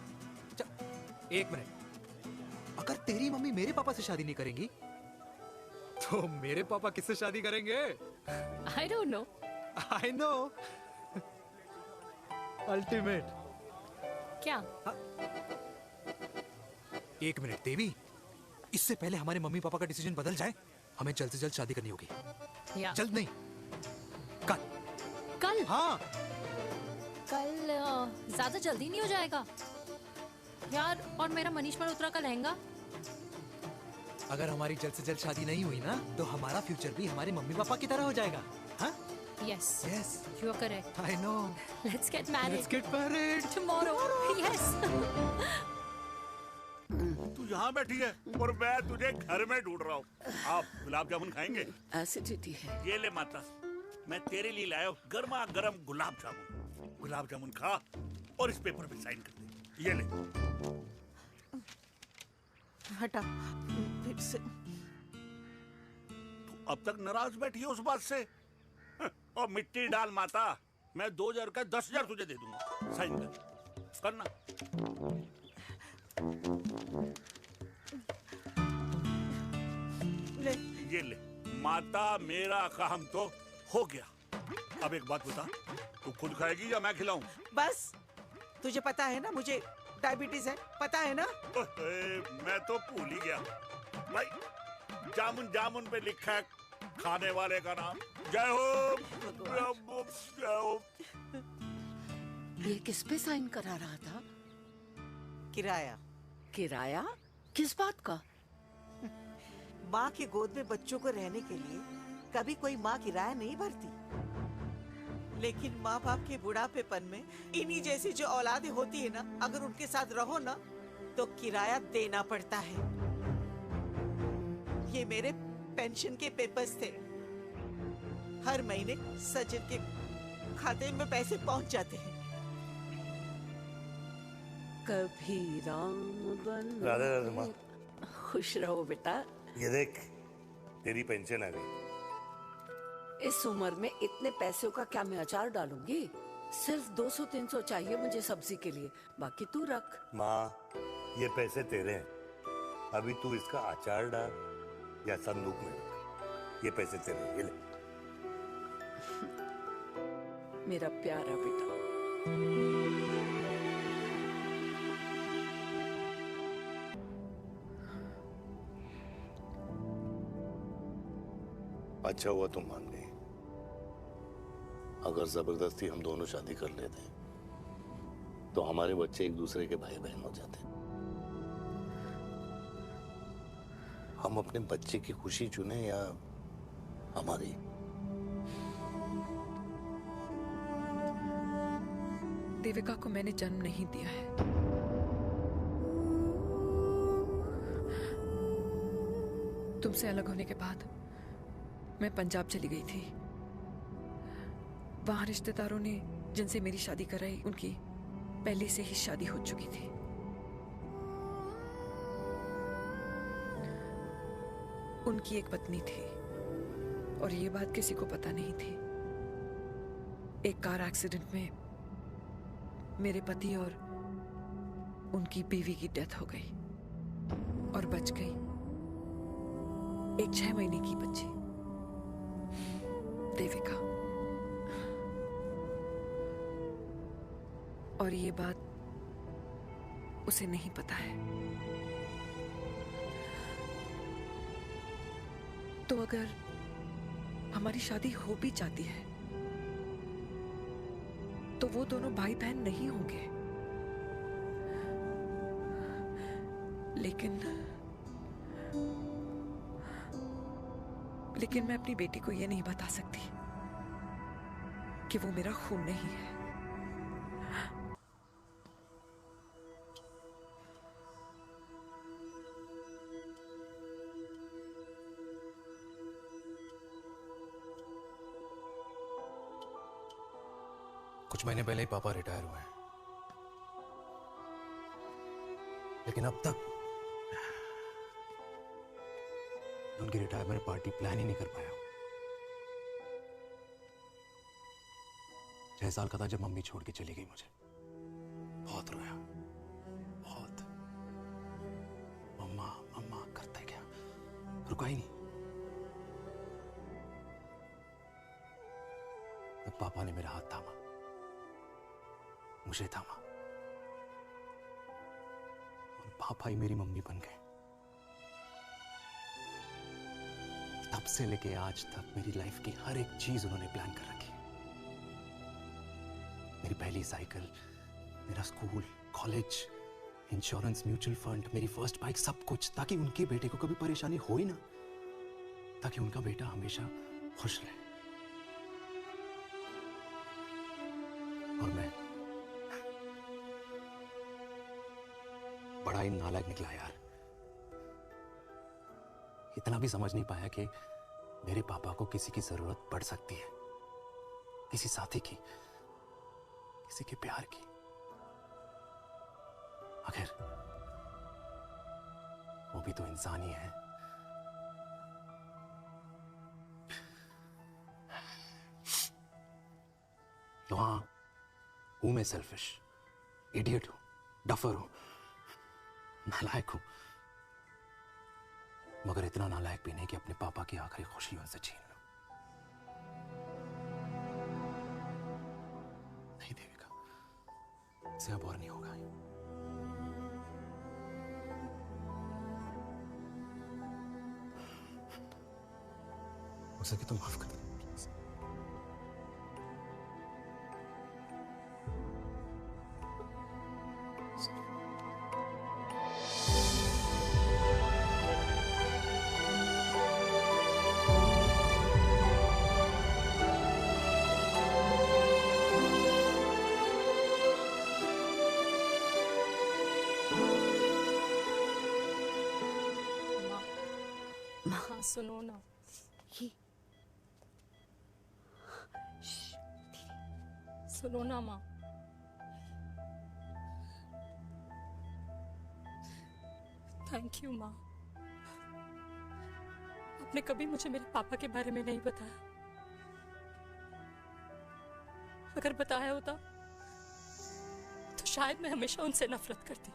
[SPEAKER 5] एक मिनट, अगर तेरी मम्मी मेरे पापा से शादी नहीं करेंगी तो मेरे पापा किससे शादी करेंगे?
[SPEAKER 18] I don't know.
[SPEAKER 5] I know. Ultimate.
[SPEAKER 18] क्या?
[SPEAKER 5] एक मिनट देवी, इससे पहले हमारे मम्मी पापा का डिसीजन बदल जाए, हमें जल्द से जल्द शादी करनी होगी। जल्द नहीं, कल।
[SPEAKER 18] कल?
[SPEAKER 5] हाँ।
[SPEAKER 18] कल ज्यादा जल्दी नहीं हो जाएगा यार? और मेरा मनीष मल्होत्रा का लहंगा?
[SPEAKER 5] अगर हमारी जल्द से जल्द शादी नहीं हुई ना, तो हमारा फ्यूचर भी हमारे मम्मी पापा की तरह हो जाएगा। हाँ?
[SPEAKER 18] Yes.
[SPEAKER 5] Yes.
[SPEAKER 18] You are correct.
[SPEAKER 5] I know.
[SPEAKER 18] Let's get married.
[SPEAKER 5] Let's get married.
[SPEAKER 18] Tomorrow. Yes.
[SPEAKER 14] तू यहाँ बैठी है और मैं तुझे घर में ढूंढ रहा हूँ। आप गुलाब जामुन खाएंगे?
[SPEAKER 7] एसिडिटी है।
[SPEAKER 14] ये ले माता, मैं तेरे लिए लाया हूँ गर्मा गर्म गुलाब जामुन। गुलाब जामुन खा और इस पेपर पे साइन कर दे। ये ले।
[SPEAKER 4] हटा फिर से।
[SPEAKER 14] तू अब तक नाराज बैठी है उस बात से? और मिट्टी डाल माता, मैं 2000 का 10,000 तुझे दे दूंगा। साइन कर, करना।
[SPEAKER 4] ले।
[SPEAKER 14] ये ले माता, मेरा काम तो हो गया। अब एक बात बता, तू खुद खाएगी या मैं खिलाऊं?
[SPEAKER 4] बस, तुझे पता है ना मुझे डायबिटीज है, पता है ना?
[SPEAKER 14] मैं तो भूल ही गया भाई। जामुन जामुन पे लिखा है खाने वाले का नाम। जय हो, जय हो।
[SPEAKER 7] ये किस पे साइन करा रहा था?
[SPEAKER 4] किराया।
[SPEAKER 7] किराया? किस बात का?
[SPEAKER 4] माँ की गोद में बच्चों को रहने के लिए कभी कोई माँ किराया नहीं भरती, लेकिन माँ बाप के बुढ़ापेपन में इन्हीं जैसी जो औलादें होती है ना, अगर उनके साथ रहो ना तो किराया देना पड़ता है। ये मेरे पेंशन के पेपर्स थे। हर महीने सचिन के खाते में पैसे पहुंच जाते हैं।
[SPEAKER 7] कभी राम बन।
[SPEAKER 6] राधे राधे माँ।
[SPEAKER 7] खुश रहो बेटा।
[SPEAKER 6] ये देख, तेरी पेंशन आ गई।
[SPEAKER 7] इस उम्र में इतने पैसों का क्या मैं अचार डालूंगी? सिर्फ 200-300 चाहिए मुझे सब्जी के लिए, बाकी तू रख।
[SPEAKER 6] माँ, ये पैसे तेरे हैं, अभी तू इसका अचार डाल या संदूक में रख। ये पैसे तेरे, ये ले।
[SPEAKER 13] मेरा प्यारा बेटा।
[SPEAKER 6] अच्छा हुआ तुम मान गई। अगर जबरदस्ती हम दोनों शादी कर लेते तो हमारे बच्चे एक दूसरे के भाई बहन हो जाते। हम अपने बच्चे की खुशी चुने या हमारी?
[SPEAKER 13] देविका को मैंने जन्म नहीं दिया है। तुमसे अलग होने के बाद मैं पंजाब चली गई थी। वहां रिश्तेदारों ने जिनसे मेरी शादी कराई उनकी पहले से ही शादी हो चुकी थी। उनकी एक पत्नी थी और ये बात किसी को पता नहीं थी। एक कार एक्सीडेंट में मेरे पति और उनकी बीवी की डेथ हो गई और बच गई एक 6 महीने की बच्ची देविका। और ये बात उसे नहीं पता है। तो अगर हमारी शादी हो भी जाती है तो वो दोनों भाई बहन नहीं होंगे। लेकिन मैं अपनी बेटी को ये नहीं बता सकती कि वो मेरा खून नहीं है।
[SPEAKER 5] कुछ महीने पहले ही पापा रिटायर हुए हैं, लेकिन अब तक उनकी रिटायरमेंट पार्टी प्लान ही नहीं कर पाया। 6 साल का था जब मम्मी छोड़ के चली गई मुझे। बहुत रोया, बहुत। मम्मा मम्मा करते क्या, रुका ही नहीं। तब पापा ने मेरा हाथ थामा, मुझे थामा, और पापा ही मेरी मम्मी बन गए। तब से लेके आज तक मेरी लाइफ की हर एक चीज उन्होंने प्लान कर रखी। मेरी पहली साइकिल, मेरा school, college, insurance, mutual fund, मेरी फर्स्ट बाइक, सब कुछ, ताकि उनके बेटे को कभी परेशानी हो ही ना, ताकि उनका बेटा हमेशा खुश रहे। और मैं बड़ा ही नालायक निकला यार। इतना भी समझ नहीं पाया कि मेरे पापा को किसी की जरूरत पड़ सकती है, किसी साथी की, किसी के प्यार की। आखिर वो भी तो इंसान ही है। तो हाँ, हूं मैं सेल्फिश, इडियट हूं, डफर हूं, नालायक हूं, मगर इतना नालायक भी नहीं कि अपने पापा की आखिरी खुशी उनसे छीन लूं। नहीं देविका, इससे अब और नहीं होगा। हो सके तो माफ कर दो प्लीज।
[SPEAKER 12] हाँ सुनो ना, सुनो ना माँ। थैंक यू माँ, आपने कभी मुझे मेरे पापा के बारे में नहीं बताया। अगर बताया होता तो शायद मैं हमेशा उनसे नफरत करती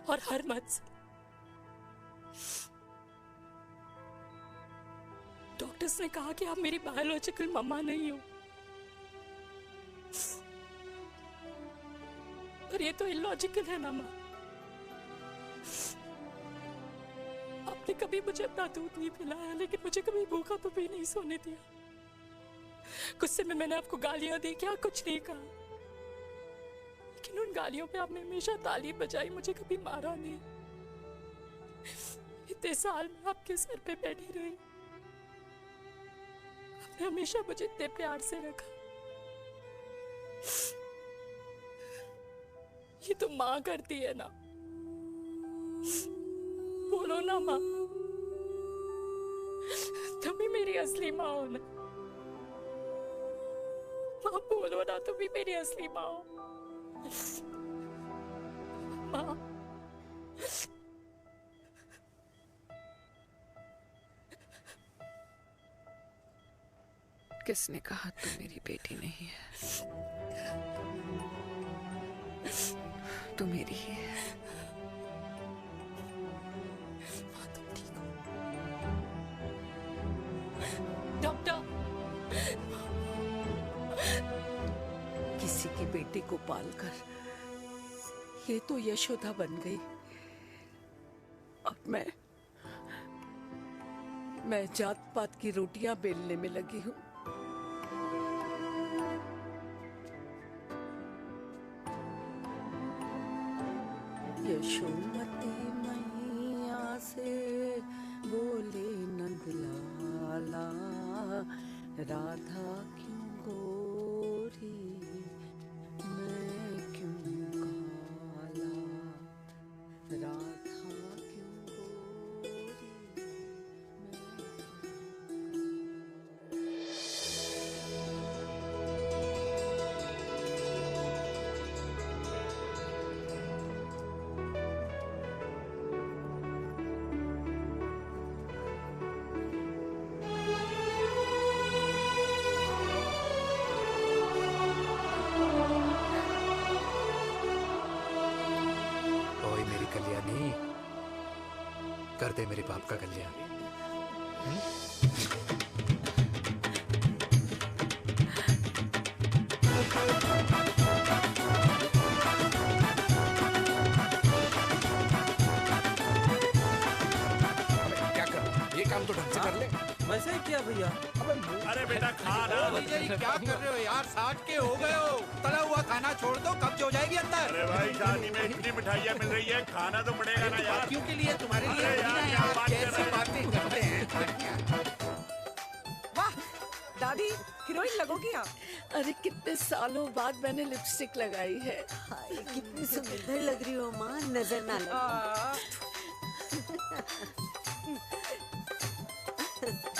[SPEAKER 12] और हर मत से। डॉक्टर्स ने कहा कि आप मेरी बायोलॉजिकल मम्मा नहीं हो, पर ये तो इलॉजिकल है ना माँ। आपने कभी मुझे अपना दूध नहीं पिलाया, लेकिन मुझे कभी भूखा तो भी नहीं सोने दिया। गुस्से में मैंने आपको गालियां दी, क्या कुछ नहीं कहा, लेकिन उन गालियों पे आपने हमेशा ताली बजाई, मुझे कभी मारा नहीं। इतने साल में आपके सर पे बैठी रही, आपने हमेशा मुझे इतने प्यार से रखा। ये तो माँ करती है ना, बोलो ना माँ, तुम ही मेरी असली माँ हो ना। माँ बोलो ना, तुम ही मेरी असली माँ हो। माँ
[SPEAKER 13] किसने कहा तू मेरी बेटी नहीं है? तू मेरी ही है।
[SPEAKER 12] डॉक्टर,
[SPEAKER 7] किसी की बेटी को पालकर ये तो यशोदा बन गई, और मैं जात पात की रोटियां बेलने में लगी हूँ। यशोमती मैया से बोले नंदलाला, राधा क्यों गोरी मैं क्यों काला, राधा क्यों गोरी
[SPEAKER 5] कर दे मेरे बाप का कल्याण।
[SPEAKER 11] क्या कर, ये काम तो ढंग से कर ले।
[SPEAKER 20] वैसे ही किया भैया।
[SPEAKER 14] अरे बेटा खा ना।
[SPEAKER 11] भैया ये क्या कर रहे हो यार, 60 के हो गए हो, तला हुआ खाना छोड़ दो, कब्ज हो जाएगी अंदर।
[SPEAKER 14] अरे भाई शादी में इतनी मिठाइयाँ मिल रही है, खाना तो पड़ेगा ना यार।
[SPEAKER 11] क्यों के लिए तुम्हारे लिए यार कैसी बातें करते हैं।
[SPEAKER 13] वाह दादी, हीरोइन लगोगी आप।
[SPEAKER 7] अरे कितने सालों बाद मैंने लिपस्टिक लगाई है।
[SPEAKER 15] हाय कितनी सुंदर लग रही हो माँ, नजर ना लगे।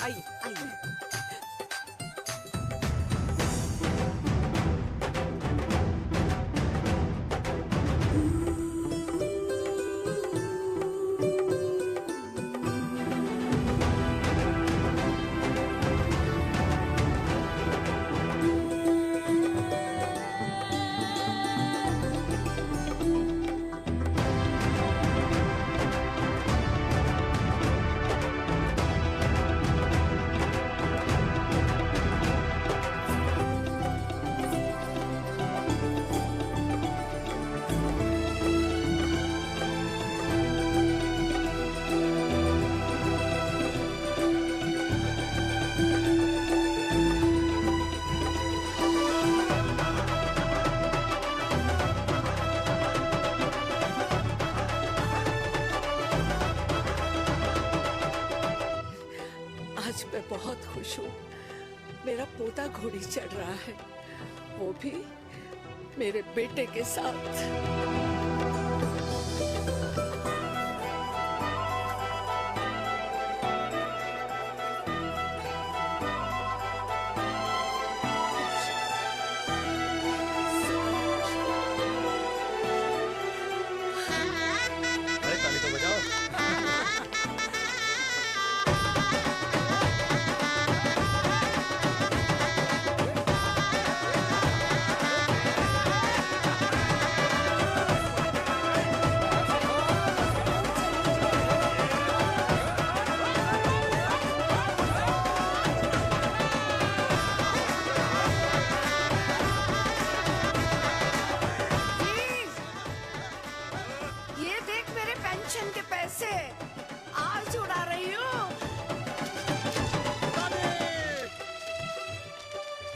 [SPEAKER 13] आइए आइए।
[SPEAKER 7] आज मैं बहुत खुश हूँ। मेरा पोता घोड़ी चढ़ रहा है, वो भी मेरे बेटे के साथ।
[SPEAKER 5] अरे ताली तो बजाओ।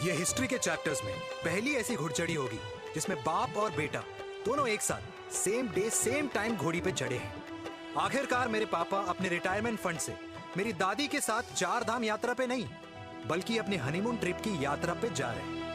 [SPEAKER 5] ये हिस्ट्री के चैप्टर्स में पहली ऐसी घुड़चढ़ी होगी जिसमें बाप और बेटा दोनों एक साथ सेम डे सेम टाइम घोड़ी पे चढ़े हैं। आखिरकार मेरे पापा अपने रिटायरमेंट फंड से मेरी दादी के साथ 4 धाम यात्रा पे नहीं बल्कि अपने हनीमून ट्रिप की यात्रा पे जा रहे हैं।